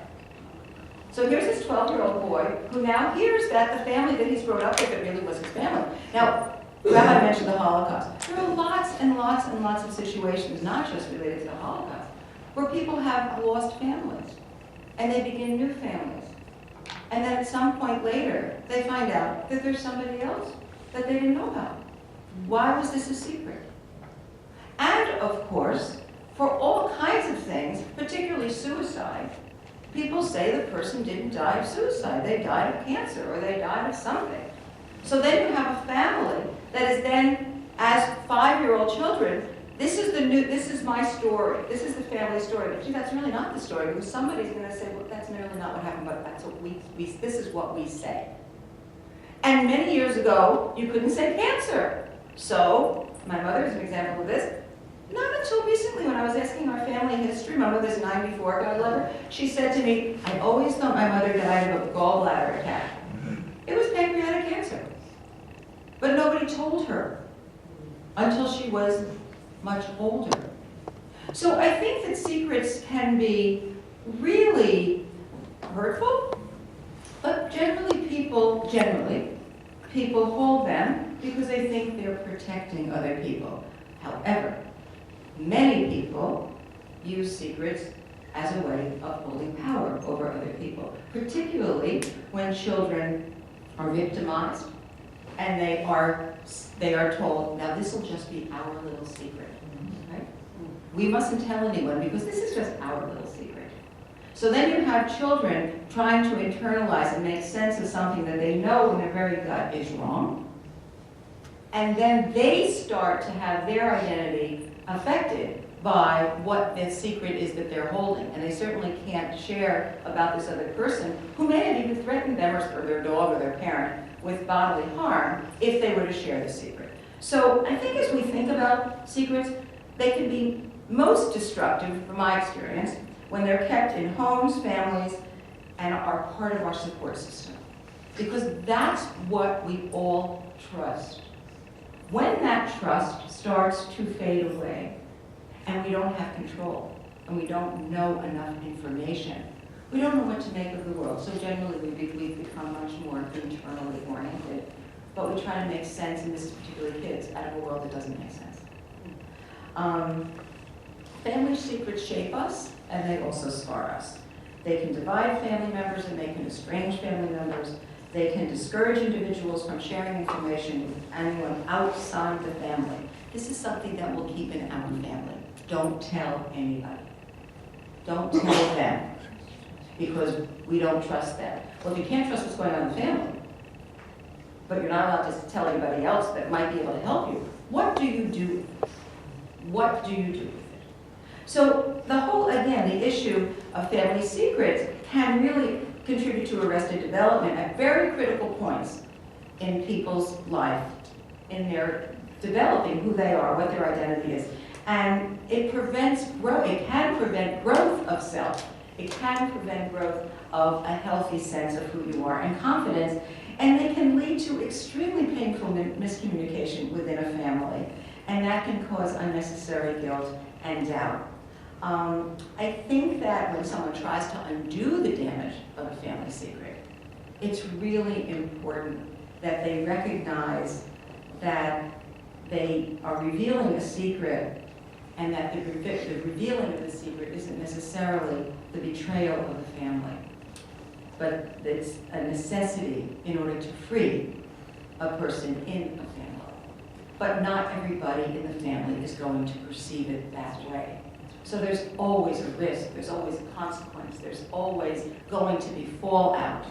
So here's this 12-year-old boy who now hears that the family that he's grown up with, it really was his family. Now, Rabbi mentioned the Holocaust. There are lots and lots and lots of situations, not just related to the Holocaust, where people have lost families, and they begin new families. And then at some point later, they find out that there's somebody else that they didn't know about. Why was this a secret? And of course, for all kinds of things, particularly suicide, people say the person didn't die of suicide. They died of cancer, or they died of something. So then you have a family that is then, as 5-year-old children, this is my story. This is the family story. But gee, that's really not the story, because somebody's going to say, well, that's really not what happened, but that's what this is what we say. And many years ago, you couldn't say cancer. So, my mother is an example of this. Not until recently, when I was asking our family history, my mother's 94, God love her, she said to me, I always thought my mother died of a gallbladder attack. It was pancreatic cancer. But nobody told her until she was much older. So I think that secrets can be really hurtful, but generally people hold them because they think they're protecting other people. However, many people use secrets as a way of holding power over other people, particularly when children are victimized and they are told, now this will just be our little secret. Right? We mustn't tell anyone because this is just our little secret. So then you have children trying to internalize and make sense of something that they know in their very gut is wrong. And then they start to have their identity affected by what the secret is that they're holding. And they certainly can't share about this other person who may have even threatened them or their dog or their parent with bodily harm if they were to share the secret. So I think as we think about secrets, they can be most destructive, from my experience, when they're kept in homes, families, and are part of our support system. Because that's what we all trust. When that trust starts to fade away, and we don't have control, and we don't know enough information, We don't know what to make of the world, so generally we've become much more internally oriented, but we try to make sense, and this is particularly kids, out of a world that doesn't make sense. Family secrets shape us, and they also scar us. They can divide family members, and they can estrange family members. They can discourage individuals from sharing information with anyone outside the family. This is something that we'll keep in our family. Don't tell anybody. Don't tell them, because we don't trust them. Well, if you can't trust what's going on in the family, but you're not allowed to tell anybody else that might be able to help you, what do you do with it? What do you do with it? So the whole, again, the issue of family secrets can really contribute to arrested development at very critical points in people's life, in their developing who they are, what their identity is. And it prevents growth. It can prevent growth of self. It can prevent growth of a healthy sense of who you are and confidence. And they can lead to extremely painful miscommunication within a family. And that can cause unnecessary guilt and doubt. I think that when someone tries to undo the damage of a family secret, it's really important that they recognize that they are revealing a secret, and that the revealing of the secret isn't necessarily the betrayal of the family, but it's a necessity in order to free a person in a family. But not everybody in the family is going to perceive it that way. So there's always a risk, there's always a consequence, there's always going to be fallout.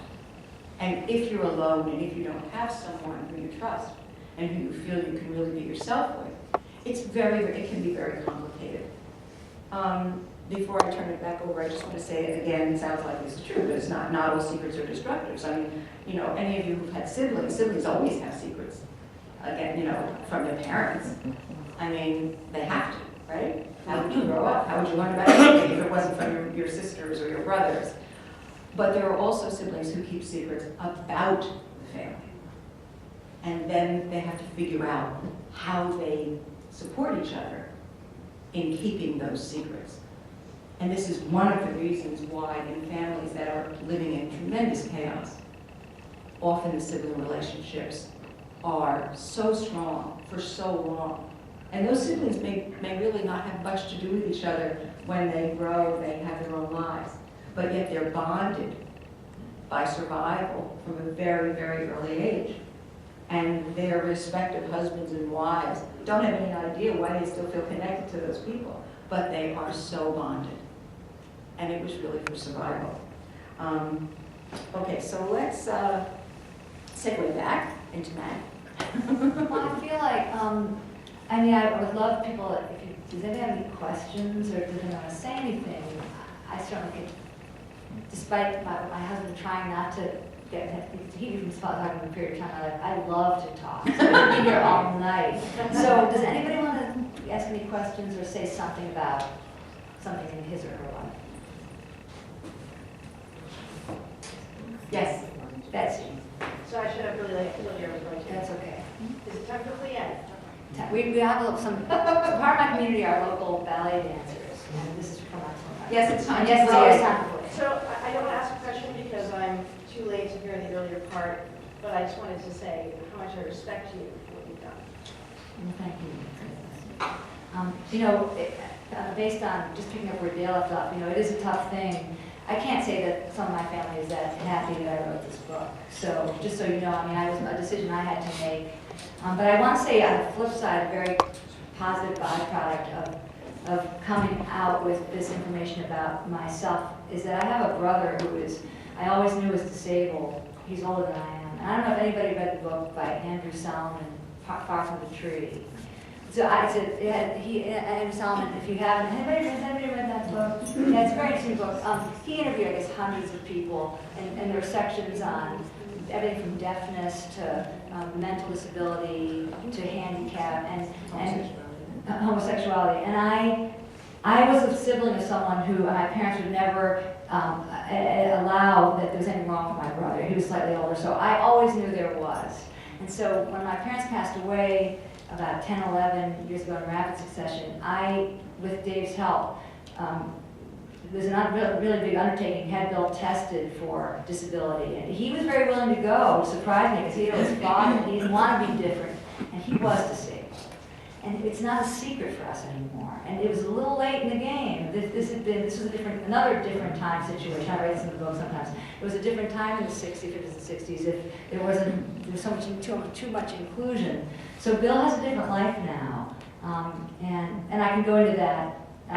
And if you're alone, and if you don't have someone who you trust, and who you feel you can really be yourself with, it can be very complicated. Before I turn it back over, I just want to say it again, it sounds like it's true, but it's not. Not all secrets are destructive. I mean, you know, any of you who've had siblings always have secrets. Again, you know, from their parents. I mean, they have to, right? How would you grow up? How would you learn about anything if it wasn't from your sisters or your brothers? But there are also siblings who keep secrets about the family. And then they have to figure out how they support each other in keeping those secrets. And this is one of the reasons why in families that are living in tremendous chaos, often the sibling relationships are so strong for so long. And those siblings may really not have much to do with each other when they grow, they have their own lives. But yet they're bonded by survival from a very, very early age. And their respective husbands and wives don't have any idea why they still feel connected to those people, but they are so bonded. And it was really for survival. Okay, so let's segue back into Maggie. Well, I feel like, I mean, I would love people, does anybody have any questions, or does anyone want to say anything? I certainly could, despite my husband trying not to he even thought talking for a period of time, I love to talk, so I could be here all night. So does anybody want to ask any questions or say something about something in his or her life? Yes, Betsy. So I should have really like familiar with my That's okay. Is it time to play yet? We have some part of my community are local ballet dancers, and this is from my Yes, it's time. Yes, to it's time to play. So I don't want to ask a question because I'm too late to hear the earlier part, but I just wanted to say how much I respect you for what you've done. Well, thank you. You know, based on just picking up where Dale left off, you know, it is a tough thing. I can't say that some of my family is that happy that I wrote this book. So just so you know, I mean, it was a decision I had to make. But I want to say on the flip side, a very positive byproduct of coming out with this information about myself is that I have a brother who is, I always knew was disabled. He's older than I am. And I don't know if anybody read the book by Andrew Salmon, Far from the Tree. So Andrew Salmon, if you haven't, has anybody read that book? Yeah, it's a very interesting book. He interviewed, I guess, hundreds of people, and there are sections on everything from deafness to mental disability to handicap and homosexuality. And I was a sibling of someone who my parents would never allow that there was anything wrong with my brother. He was slightly older, so I always knew there was. And so when my parents passed away about 10, 11 years ago in rapid succession, I, with Dave's help, it was a really big undertaking, had Bill tested for disability. And he was very willing to go, which surprised me, because he had his father, he didn't want to be different, and he was disabled. And it's not a secret for us anymore. And it was a little late in the game. This was another different time situation. I write this in the book sometimes. It was a different time in the 60s, 50s, and 60s. If there was so much too much inclusion. So Bill has a different life now, and I can go into that. I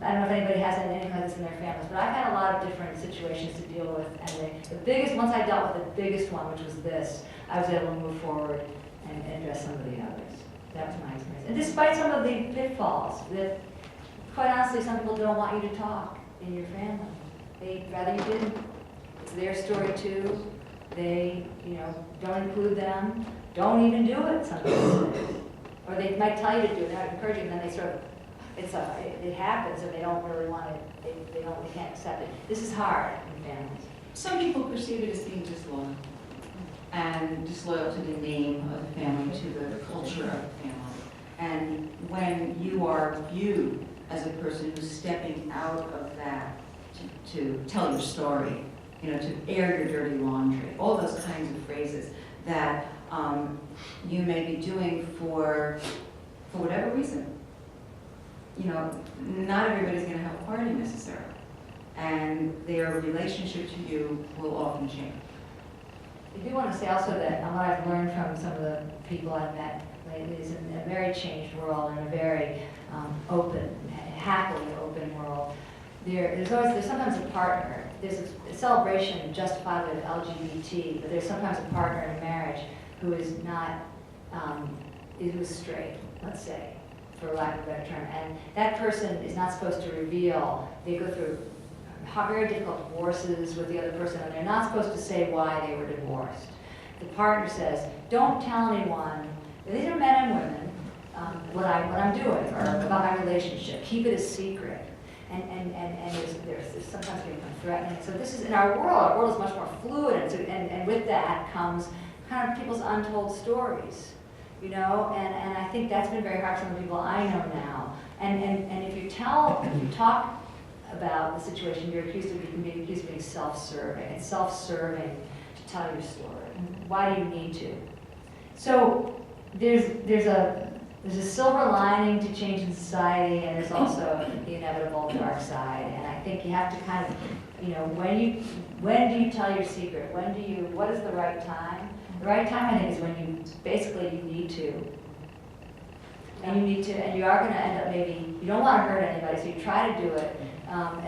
don't know if anybody has anything like this in their families, but I've had a lot of different situations to deal with. And the biggest, once I dealt with the biggest one, which was this, I was able to move forward and address some of the others. That was my experience. And despite some of the pitfalls, that quite honestly, some people don't want you to talk in your family. They'd rather you didn't. It's their story too. They, don't include them. Don't even do it sometimes. Or they might tell you to do it, not encourage you, and then they sort of, it happens, and they don't really want it. They can't accept it. This is hard in families. Some people perceive it as being disloyal, and disloyal to the name of the family, to the culture of the family. And when you are viewed as a person who's stepping out of that to tell your story, to air your dirty laundry, all those kinds of phrases that you may be doing for whatever reason. Not everybody's going to have a party necessarily, and their relationship to you will often change. I do want to say also that what I've learned from some of the people I've met lately is in a very changed world, in a very open, happily open world. There's sometimes a partner. There's a celebration justifiably of LGBT, but there's sometimes a partner in a marriage who is not, who's straight, let's say, for lack of a better term. And that person is not supposed to reveal. They go through very difficult divorces with the other person, and they're not supposed to say why they were divorced. The partner says, don't tell anyone, these are men and women, what I'm doing, or about my relationship. Keep it a secret. And there's sometimes become threatening. So this is, in our world is much more fluid, and with that comes kind of people's untold stories, and I think that's been very hard for some of the people I know now. And if you talk about the situation, you can be accused of being self-serving. It's self-serving to tell your story. Why do you need to? So there's a silver lining to change in society, and there's also the inevitable dark side. And I think you have to kind of, when do you tell your secret? What is the right time? The right time, I think, is when you need to. And you are going to end up you don't want to hurt anybody, so you try to do it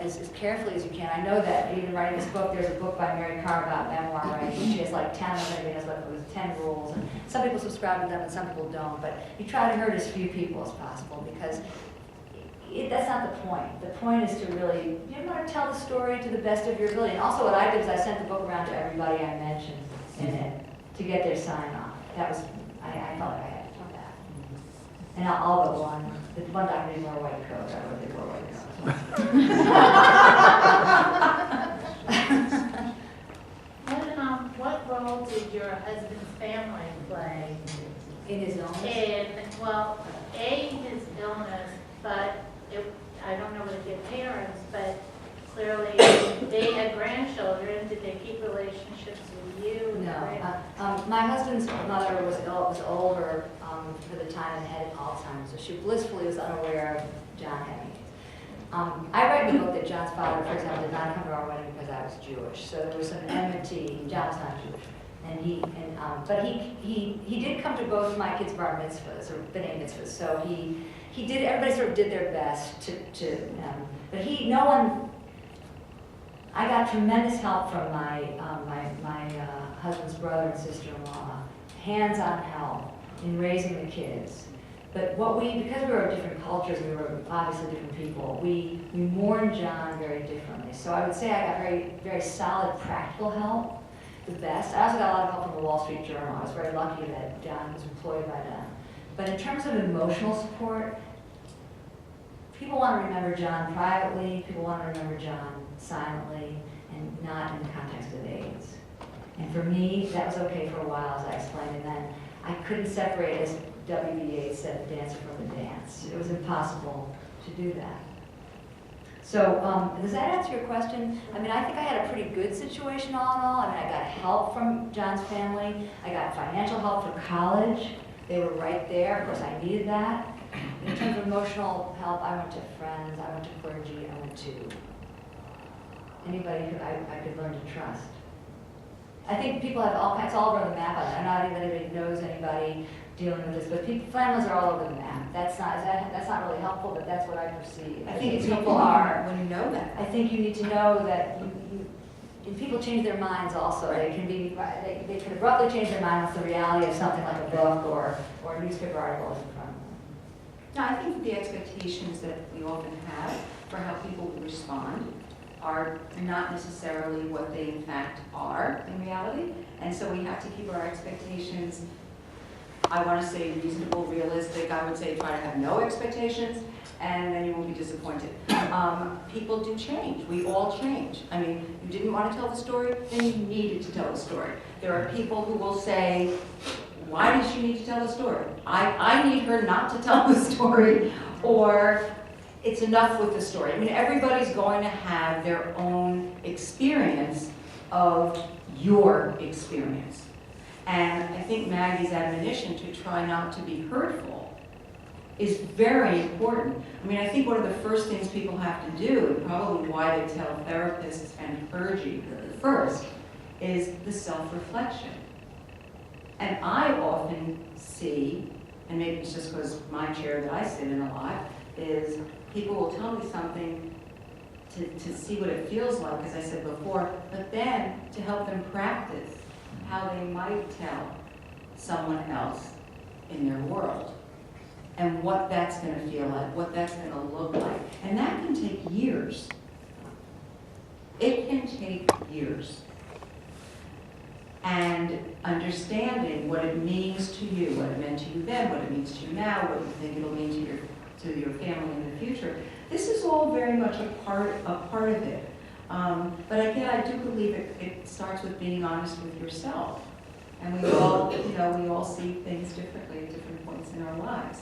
as carefully as you can. I know that even writing this book, there's a book by Mary Carr about memoir writing. She has like 10, maybe has like 10 rules, and some people subscribe to them and some people don't, but you try to hurt as few people as possible, because that's not the point. The point is to really, you want to tell the story to the best of your ability. And also what I did is I sent the book around to everybody I mentioned in it to get their sign off. That was, I felt like I had to do that. And all but one. The one doctor didn't wear a white coat. I wrote they wore a white coat. What role did your husband's family play In his illness? his illness, but I don't know whether they're parents, but clearly they had grandchildren. Did they keep relationships with you? No. My husband's mother was older for the time and had Alzheimer's, so she blissfully was unaware of John having it. I write in the book that John's father, for example, did not come to our wedding because I was Jewish, so there was some enmity. John was not Jewish, but he did come to both my kids' bar mitzvahs or b'nai mitzvahs, so he did. Everybody sort of did their best but no one. I got tremendous help from my husband's brother and sister-in-law, hands-on help in raising the kids. But because we were different cultures, we were obviously different people, we mourned John very differently. So I would say I got very, very solid practical help, the best. I also got a lot of help from the Wall Street Journal. I was very lucky that John was employed by them. But in terms of emotional support, people want to remember John privately, people want to remember John silently, and not in the context of AIDS. And for me, that was okay for a while, as I explained, and then I couldn't separate, as W.B. Yeats said, the dancer from the dance. It was impossible to do that. So, does that answer your question? I mean, I think I had a pretty good situation all in all. I mean, I got help from John's family. I got financial help for college. They were right there. Of course, I needed that. In terms of emotional help, I went to friends, I went to clergy, I went to anybody who I could learn to trust. I think people have all kinds, all over the map. I don't know if anybody knows anybody dealing with this, but families are all over the map. That's not really helpful, but that's what I perceive. I think it's people helpful are. when you know that. I think you need to know that and people change their minds also. They can be, they can abruptly change their mind once the reality of something like a book or a newspaper article is in front of them. Now, I think that the expectations that we often have for how people will respond are not necessarily what they in fact are in reality. And so we have to keep our expectations, I want to say reasonable, realistic. I would say try to have no expectations, and then you won't be disappointed. People do change. We all change. I mean, you didn't want to tell the story, then you needed to tell the story. There are people who will say, why does she need to tell the story? I need her not to tell the story, or it's enough with the story. I mean, everybody's going to have their own experience of your experience. And I think Maggie's admonition to try not to be hurtful is very important. I mean, I think one of the first things people have to do, and probably why they tell therapists and clergy first, is the self-reflection. And I often see, and maybe it's just because my chair that I sit in a lot, is people will tell me something to see what it feels like, as I said before, but then to help them practice how they might tell someone else in their world, and what that's going to feel like, what that's going to look like. And that can take years. It can take years. And understanding what it means to you, what it meant to you then, what it means to you now, what you think it'll mean to your family in the future. This is all very much a part of it. But again, I do believe it starts with being honest with yourself. And we all, we all see things differently at different points in our lives.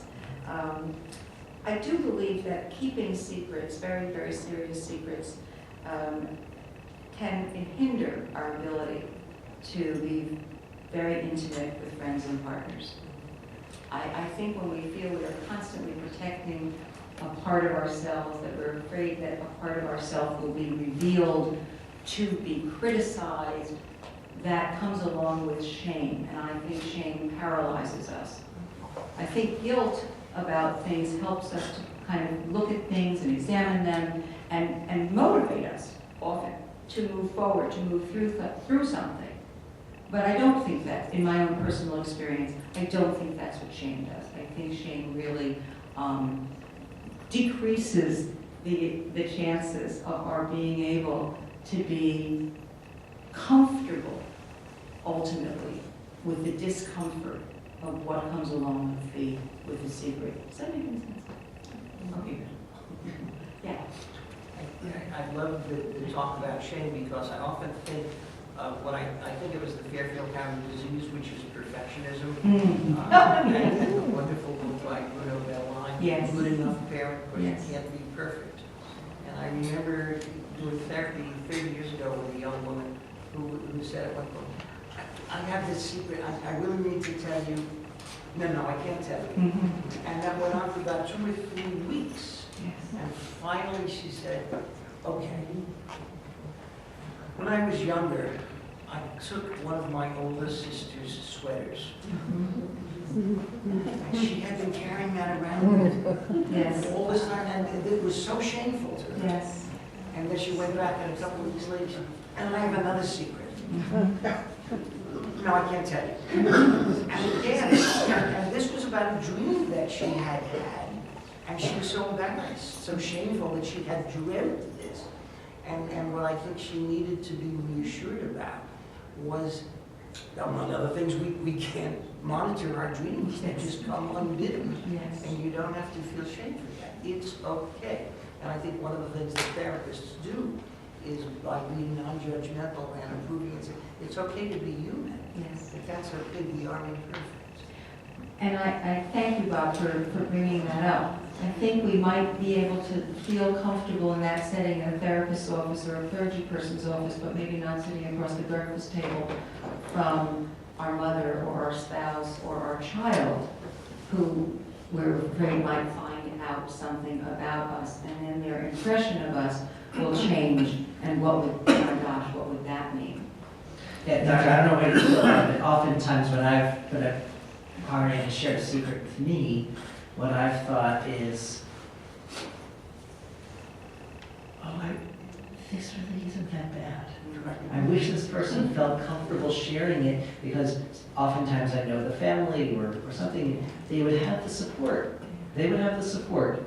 I do believe that keeping secrets, very, very serious secrets, can hinder our ability to be very intimate with friends and partners. I think when we feel we are constantly protecting a part of ourselves, that we're afraid that a part of ourselves will be revealed to be criticized, that comes along with shame, and I think shame paralyzes us. I think guilt about things helps us to kind of look at things and examine them and motivate us often to move forward, to move through something. But I don't think that, in my own personal experience, I don't think that's what shame does. I think shame really decreases the chances of our being able to be comfortable, ultimately, with the discomfort of what comes along with the secret. Does that make any sense? Okay. Yeah. I love the talk about shame, because I often think when I think it was the Fairfield County disease, which is perfectionism. And a wonderful book like that line, Yes. Good Enough Parent, because Yes. you can't be perfect. And I remember doing therapy 30 years ago with a young woman who said at one point, I have this secret, I really need to tell you. No, I can't tell you. Mm-hmm. And that went on for about 2 or 3 weeks. Yes. And finally she said, okay. When I was younger, I took one of my older sister's sweaters. And she had been carrying that around Yes. all this time, and it was so shameful to her. Yes. And then she went back, and a couple of weeks later, she said, and I have another secret. No, I can't tell you. And again, and this was about a dream that she had had, and she was so embarrassed, so shameful that she had dreamt this. And what I think she needed to be reassured about was, among other things, we can't monitor our dreams. They just come unbidden. Yes. And you don't have to feel shame for that. It's okay. And I think one of the things that therapists do is by being non-judgmental and approving and saying, it's okay to be human. Yes. If that's okay, we are imperfect. And I thank you, Bob, for bringing that up. I think we might be able to feel comfortable in that setting in a therapist's office or a clergy person's office, but maybe not sitting across the breakfast table from our mother or our spouse or our child, who we're afraid might find out something about us, and then their impression of us will change, and what would, oh my gosh, what would that mean? Yeah, Doctor, I don't know what you feel about it, but oftentimes when I've already shared a secret with me, what I've thought is, this really isn't that bad. I wish this person felt comfortable sharing it, because oftentimes I know the family or something, they would have the support. They would have the support,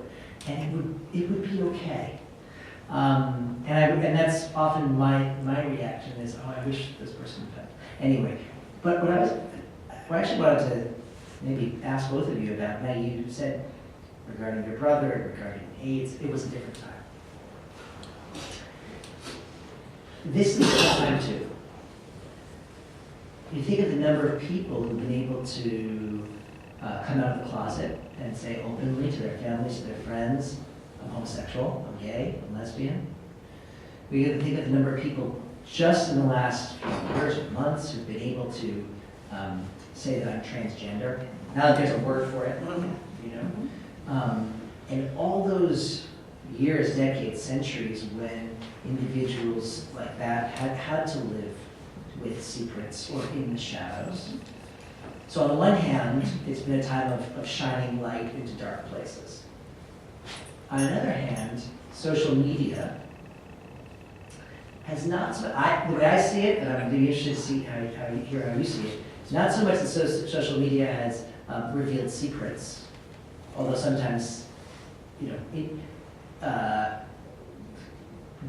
and it would be okay. And that's often my reaction is, oh, I wish this person felt. Anyway, but what I actually wanted to maybe ask both of you about, Maggie, you said regarding your brother, regarding AIDS, it was a different time. This is the time too. You think of the number of people who've been able to come out of the closet and say openly to their families, to their friends, I'm homosexual, I'm gay, I'm lesbian. We think of the number of people just in the last few years or months who've been able to say that I'm transgender. Now that there's a word for it, you know. And all those years, decades, centuries when individuals like that had to live with secrets or in the shadows. So on the one hand, it's been a time of shining light into dark places. On the other hand, social media has not, the way I see it, and I'm really interested to see how you see it, it's not so much that social media has revealed secrets, although sometimes, you know,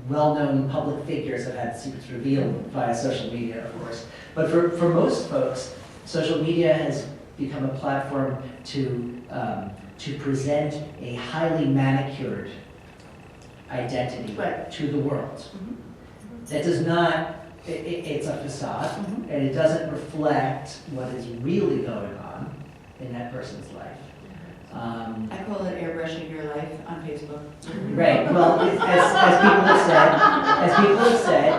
well-known public figures have had secrets revealed via social media, of course. But for most folks, social media has become a platform to present a highly manicured identity to the world. That does not, it's a facade, and it doesn't reflect what is really going on in that person's life. I call it airbrushing your life on Facebook. Right. Well, as people have said,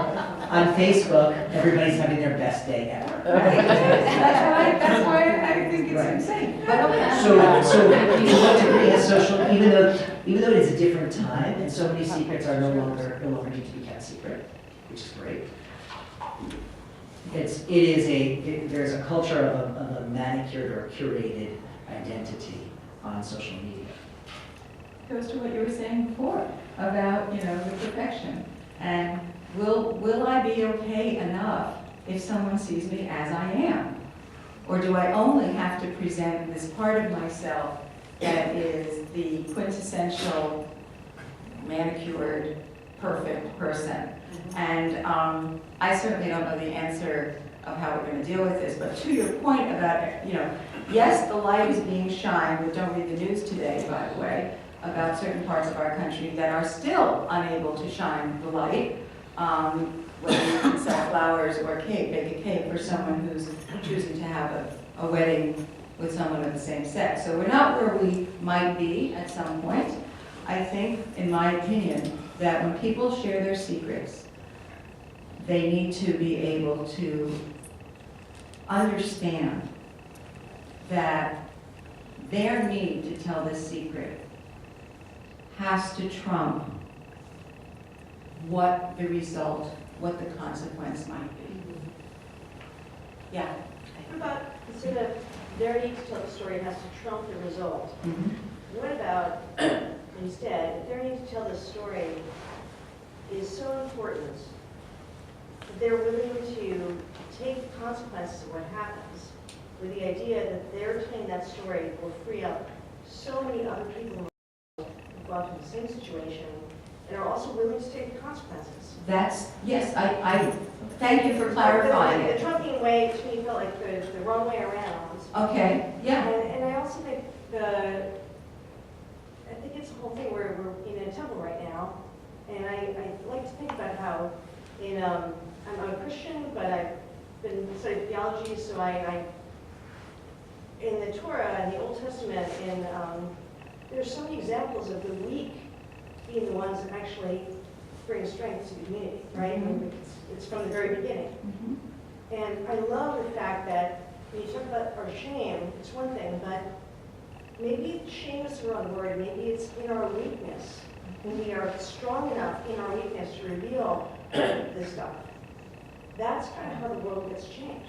on Facebook, everybody's having their best day ever. That's why I think it's insane. So to what degree has social, even though it is a different time, and so many secrets are no longer need to be kept secret, which is great. There's a culture of a manicured or curated identity on social media. Goes to what you were saying before about, you know, the perfection. And will I be okay enough if someone sees me as I am? Or do I only have to present this part of myself that is the quintessential manicured, perfect person? And I certainly don't know the answer of how we're going to deal with this, but to your point about, you know, yes, the light is being shined, but don't read the news today, by the way, about certain parts of our country that are still unable to shine the light, whether you can sell flowers or cake, bake a cake for someone who's choosing to have a wedding with someone of the same sex. So we're not where we might be at some point. I think, in my opinion, that when people share their secrets, they need to be able to understand that their need to tell this secret has to trump what the result, what the consequence might be. Yeah. What about, instead of their need to tell the story has to trump the result, what about instead, if their need to tell the story is so important that they're willing to take the consequences of what happens, with the idea that they're telling that story will free up so many other people who've gone through the same situation and are also willing to take the consequences. Yes, I thank you for clarifying The it. trunking way to me felt like the wrong way around. Okay, yeah. And I also think it's the whole thing where we're in a temple right now, and I like to think about how I'm a Christian, but I've been studying theology, so I in the Torah, in the Old Testament, in there's so many examples of the weak being the ones that actually bring strength to the community, right? I mean, it's from the very beginning. And I love the fact that when you talk about our shame, it's one thing, but maybe shame is the wrong word. Maybe it's in our weakness. When we are strong enough in our weakness to reveal this stuff, that's kind of how the world gets changed.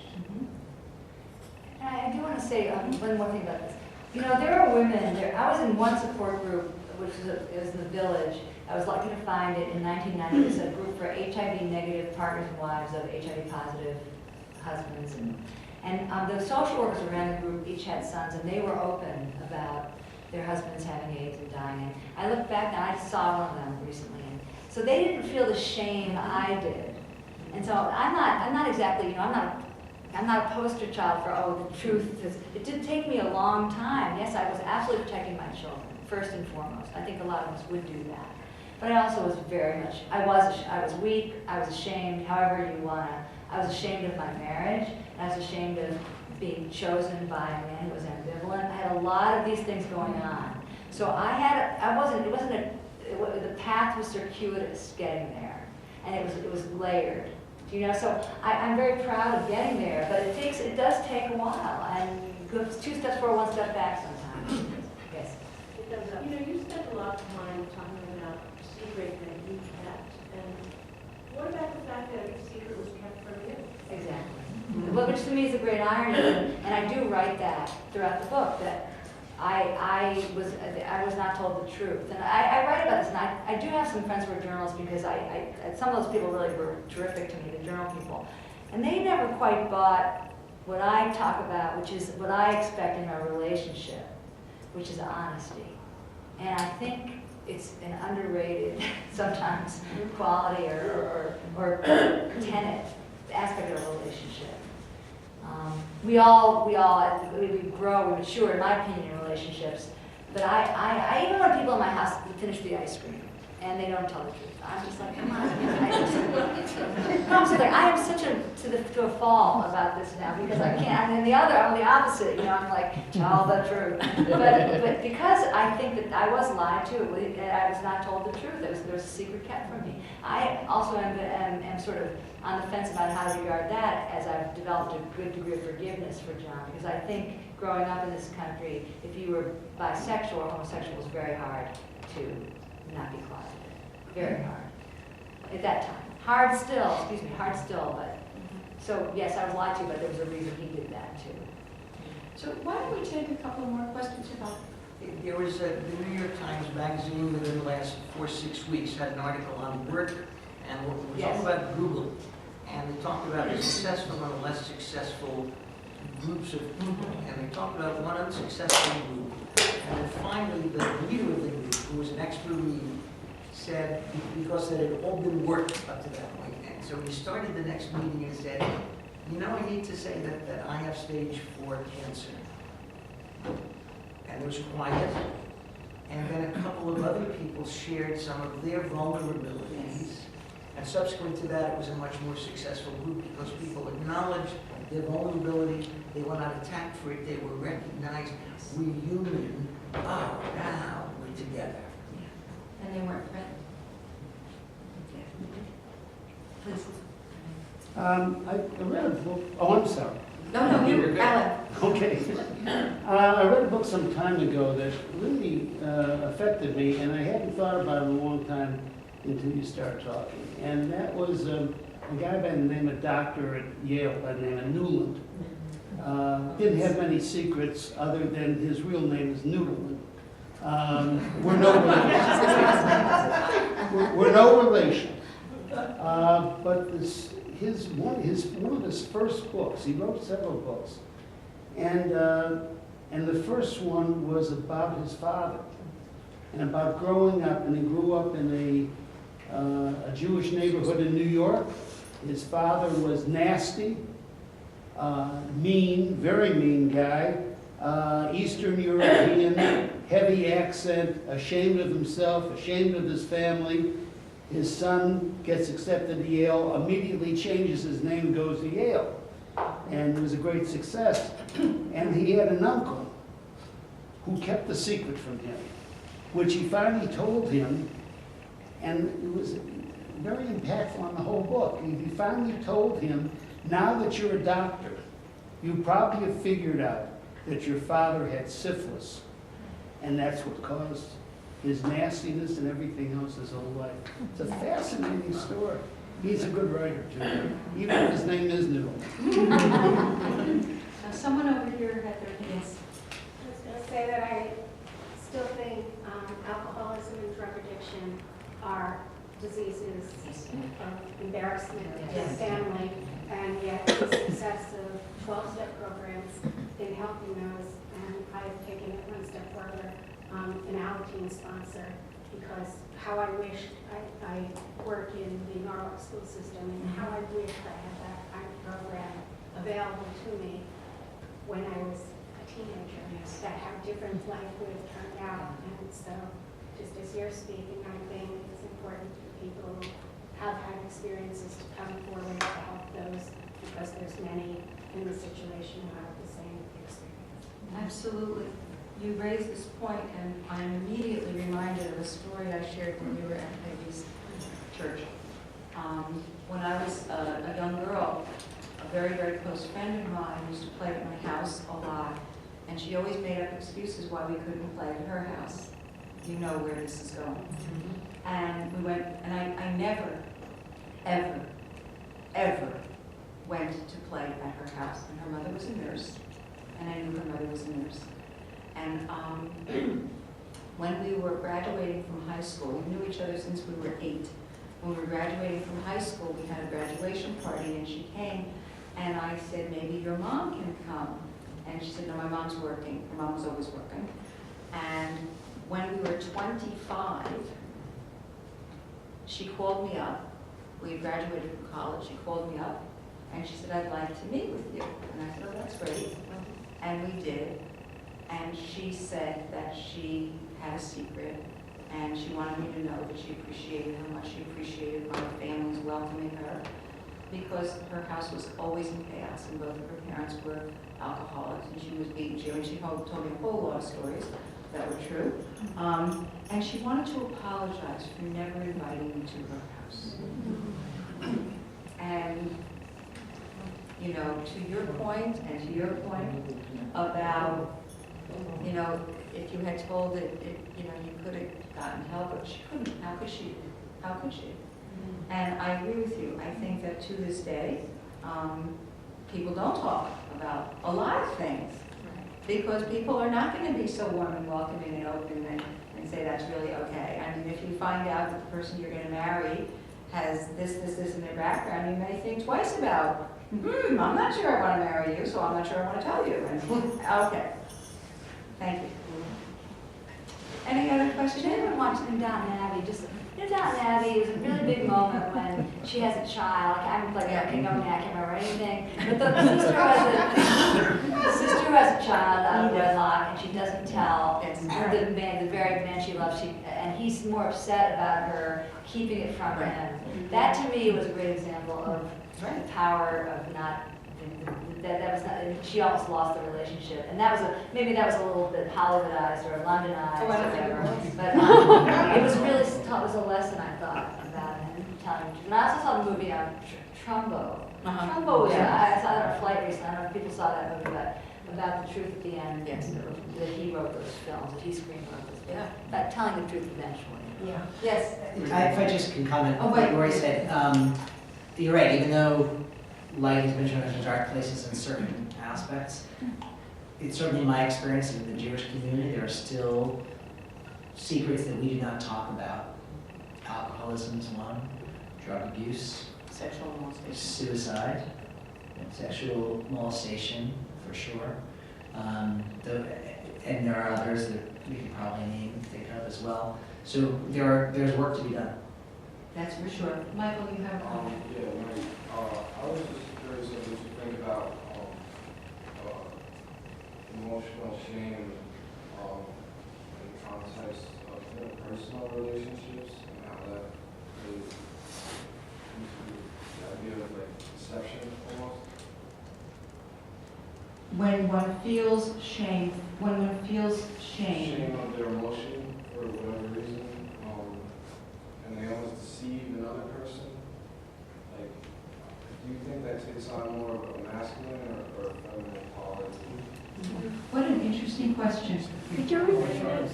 And I do want to say one more thing about this. You know, there are women, I was in one support group, which it was in the village. I was lucky to find it in 1990. It was a group for HIV-negative partners and wives of HIV-positive husbands. And the social workers around the group each had sons, and they were open about their husbands having AIDS and dying. And I look back and I saw one of them recently. And so they didn't feel the shame I did. And so I'm not exactly, you know, I'm not a poster child for, oh, the truth is, it did take me a long time. Yes, I was absolutely protecting my children, first and foremost. I think a lot of us would do that. But I also was very much, I was weak, I was ashamed, however you want to. I was ashamed of my marriage, and I was ashamed of being chosen by a man who was ambivalent. I had a lot of these things going on. So the path was circuitous getting there, and it was layered. You know, so I'm very proud of getting there, but it does take a while, and go 2 steps forward, 1 step back sometimes. Yes. It does. You know, you spent a lot of time talking about secret that you kept, and what about the fact that the secret was kept from you? Exactly. Well, which to me is a great irony, and I do write that throughout the book, that I was not told the truth. And I write about this, and I do have some friends who are journalists, because some of those people really were terrific to me, the journal people. And they never quite bought what I talk about, which is what I expect in our relationship, which is honesty. And I think it's an underrated, sometimes, quality or tenet, aspect of a relationship. We grow, we mature, in my opinion, in relationships. But I even when people in my house finish the ice cream and they don't tell the truth, I'm just like, come on. I am such to a fall about this now, because I can't. And I'm the opposite. You know, I'm like, tell the truth. But because I think that I was lied to, I was not told the truth. There was a secret kept from me. I also am sort of on the fence about how to regard that, as I've developed a good degree of forgiveness for John, because I think growing up in this country, if you were bisexual or homosexual, it was very hard to not be closeted. Very hard. At that time. Hard still, but, so yes, I was lied to, but there was a reason he did that too. So why don't we take a couple more questions about? There was the New York Times Magazine within the last 4 or 6 weeks had an article on work, and it was all about Google. And they talked about the successful and the less successful groups of people. And they talked about one unsuccessful group. And then finally, the leader of the group, who was an ex-Marine, said, because it had all been worked up to that point. And so he started the next meeting and said, you know, I need to say that I have stage 4 cancer. And it was quiet. And then a couple of other people shared some of their vulnerabilities. And subsequent to that, it was a much more successful group, because people acknowledged their vulnerability. They were not attacked for it. They were recognized. We're human. Oh, now we're together. And they weren't friends. Please. I read a book. Oh, I'm sorry. No, you, Alan. Okay. I read a book some time ago that really affected me, and I hadn't thought about it in a long time until you start talking. And that was a guy by the name of doctor at Yale by the name of Newland. Didn't have many secrets other than his real name is Noodleman. We're no relation. We're no relation. But one of his first books, he wrote several books, and the first one was about his father and about growing up. And he grew up in a Jewish neighborhood in New York. His father was nasty, mean, very mean guy, Eastern European, heavy accent, ashamed of himself, ashamed of his family. His son gets accepted to Yale, immediately changes his name, goes to Yale, and it was a great success. And he had an uncle who kept the secret from him. which he finally told him, and it was very impactful on the whole book. He finally told him, now that you're a doctor, you probably have figured out that your father had syphilis, and that's what caused his nastiness and everything else his whole life. It's a fascinating story. He's a good writer, too, even if his name is Newell. Now, someone over here had their hands. I was going to say that I still think alcoholism and drug addiction are diseases of embarrassment to the family, and yet the success of 12-step programs in helping those, and I've taken it one step further, an Alateen sponsor, because how I wished I work in the Norwalk school system, and how I wished I had that kind of program available to me when I was a teenager, that how different life would have turned out. And so, just as you're speaking, I think it's important for people who have had experiences to come forward to help those, because there's many in the situation who have the same experience. Absolutely. You raised this point, and I'm immediately reminded of a story I shared when we were at Peggy's church. When I was a young girl, a very, very close friend of mine used to play at my house a lot, and she always made up excuses why we couldn't play at her house. You know where this is going. And we went, and I never, ever, ever went to play at her house. And her mother was a nurse, and I knew her mother was a nurse. And when we were graduating from high school, we knew each other since we were 8. When we were graduating from high school, we had a graduation party, and she came, and I said, maybe your mom can come. And she said, no, my mom's working. Her mom was always working. And when we were 25, she called me up. We had graduated from college. She called me up, and she said, I'd like to meet with you. And I said, oh, that's great. And we did. And she said that she had a secret, and she wanted me to know that she appreciated how much she appreciated my family's welcoming her, because her house was always in chaos, and both of her parents were alcoholics, and she was beaten, and she told me a whole lot of stories that were true. And she wanted to apologize for never inviting me to her house. And, you know, to your point, and to your point about, you know, if you had told it, you know, you could have gotten help, but she couldn't. How could she? How could she? And I agree with you. I think that to this day, people don't talk about a lot of things, because people are not going to be so warm and welcoming and open and say that's really okay. I mean, if you find out that the person you're going to marry has this in their background, you may think twice about, I'm not sure I want to marry you, so I'm not sure I want to tell you. And, okay. Thank you. Any other questions? Did anyone watch Downton Abbey? Just, you know, Downton Abbey was a really big moment when she has a child. Like, I haven't played that game, I can't remember anything. But the sister who has a child out of wedlock, and she doesn't tell the very man she loves, and he's more upset about her keeping it from him. That to me was a great example of the power of not. That was not, she almost lost the relationship, and that was maybe that was a little bit Hollywoodized or Londonized or whatever. But it was really it was a lesson, I thought, about him telling the truth. And I also saw the movie Trumbo. Trumbo was I saw that on a flight recently. I don't know if people saw that movie, but about the truth at the end. Yes, that he wrote those films, that he screenwrote those films. About telling the truth eventually. Yeah. Yes. If I just can comment on what Rory said, you're right. Even though light has been shown in dark places in certain aspects, it's certainly my experience in the Jewish community, there are still secrets that we do not talk about. Alcoholism is one, drug abuse, Sexual molestation, suicide, sexual molestation, for sure. And there are others that we can probably think of as well. So there's work to be done. that's for sure. Michael, you have a comment? Yeah, Mary. I was just curious what you think about emotional shame in the context of interpersonal relationships, and how that is the idea of like deception almost. When one feels shame, Shame of their emotion for whatever you think that takes on more of a masculine or feminine quality? What an interesting question. Could you repeat it?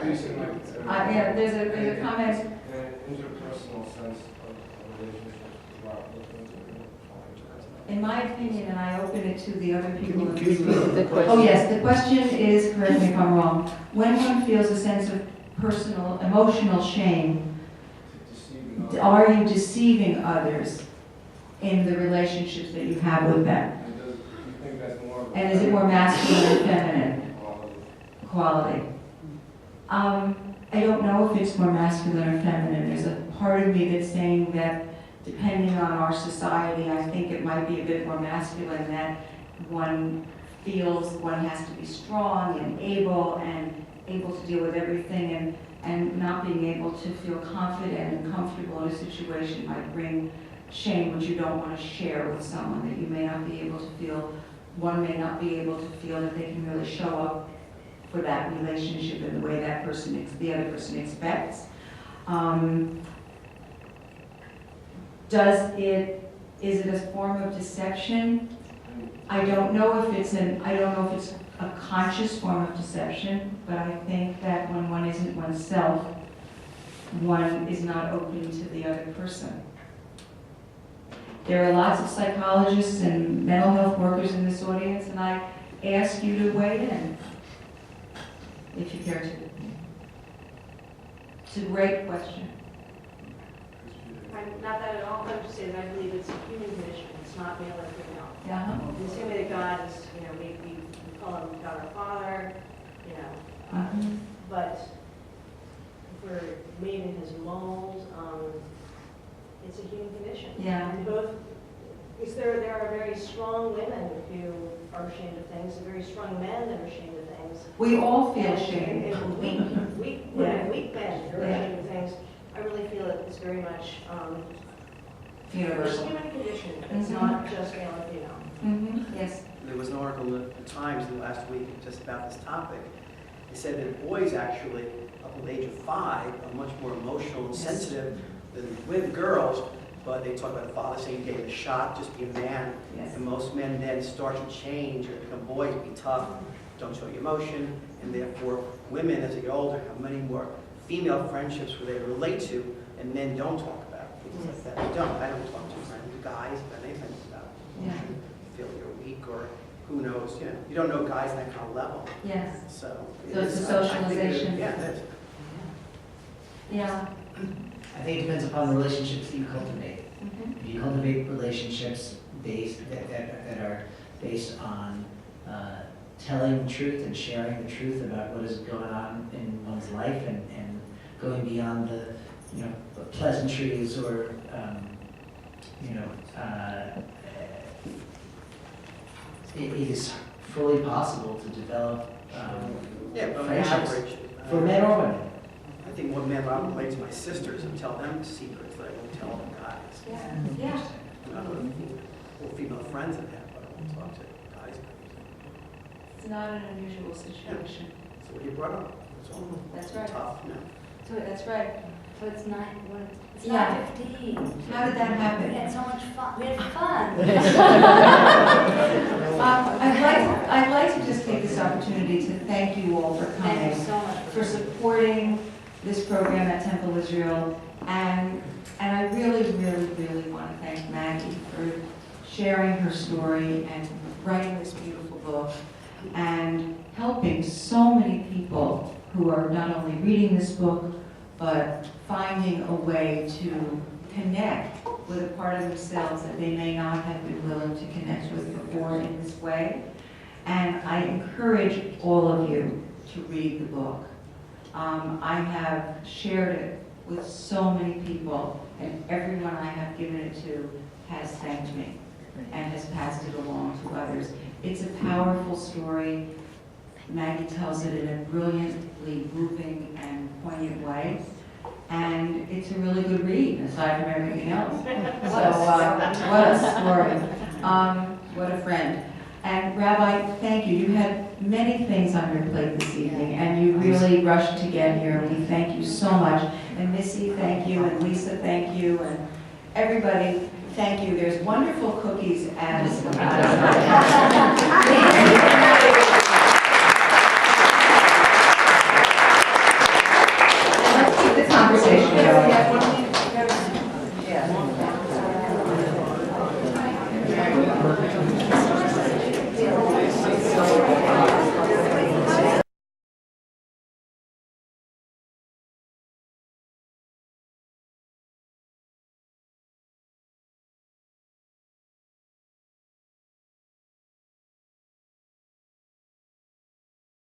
Using like, Yeah, there's a comment. in an interpersonal sense of relationships throughout the In my opinion, and I open it to the other people in Can this you room. repeat The question. Oh, yes, the question is, correct me if I'm wrong, when one feels a sense of personal, emotional shame, are you deceiving others in the relationships that you have with them? And do you think that's more of a And is it more masculine or feminine quality? quality? I don't know if it's more masculine or feminine. There's a part of me that's saying that depending on our society, I think it might be a bit more masculine, that one feels one has to be strong and able to deal with everything, and not being able to feel confident and comfortable in a situation might bring shame, which you don't want to share with someone, that you may not be able to feel, one may not be able to feel that they can really show up for that relationship in the way that person, the other person expects. Is it a form of deception? I don't know if it's a conscious form of deception, but I think that when one isn't oneself, one is not open to the other person. There are lots of psychologists and mental health workers in this audience, and I ask you to weigh in, if you care to. It's a great question. Not that at all, I'm just saying, I believe it's a human condition, it's not male or female. Yeah. In the same way that God is, we call him God our Father, but if we're made in his mold, it's a human condition. Yeah. And both, because there are very strong women who are ashamed of things, and very strong men that are ashamed of things. We all feel shame. And weak men who are ashamed of things. I really feel that it's very much it's a Universal. human condition. It's not just male or female. Yes. There was an article in the Times last week just about this topic. It said that boys actually, up to the age of 5, are much more emotional and sensitive than with girls, but they talk about the father saying, "Give a shot, just be a man." Yes. And most men then start to change and become boys, be tough, don't show your emotion, and therefore women, as they get older, have many more female friendships where they relate to, and men don't talk about things like that. I don't talk to friends, guys, about anything about emotion. Feel you're weak, or who knows, you don't know guys on that kind of level. Yes. So it's a I think socialization. yeah, it is. Yeah. I think it depends upon the relationships that you cultivate. If you cultivate relationships that are based on telling the truth and sharing the truth about what is going on in one's life, and going beyond the pleasantries or it is fully possible to develop Yeah, but on friendships average, for men or women. I think one man I would relate to my sisters and tell them secrets that I won't tell the guys. Yeah. I don't know, or female friends that have, but I won't talk to guys. It's not an unusual situation. So what you brought up, it's all That's right. tough, So that's right. So it's 9:15. How did that We happen? had so much fun. We had fun. I'd like to just take this opportunity to thank you all for Thank you coming, so much. for supporting this program at Temple Israel, and I really, really, really want to thank Maggie for sharing her story and writing this beautiful book and helping so many people who are not only reading this book, but finding a way to connect with a part of themselves that they may not have been willing to connect with before in this way. And I encourage all of you to read the book. I have shared it with so many people, and everyone I have given it to has thanked me and has passed it along to others. It's a powerful story. Maggie tells it in a brilliantly moving and poignant way. And it's a really good read, aside from everything else. So, what a story. What a friend. And Rabbi, thank you. You had many things on your plate this evening, and you really rushed to get here, and we thank you so much. And Missy, thank you, and Lisa, thank you, and everybody, Thank you. There's wonderful cookies as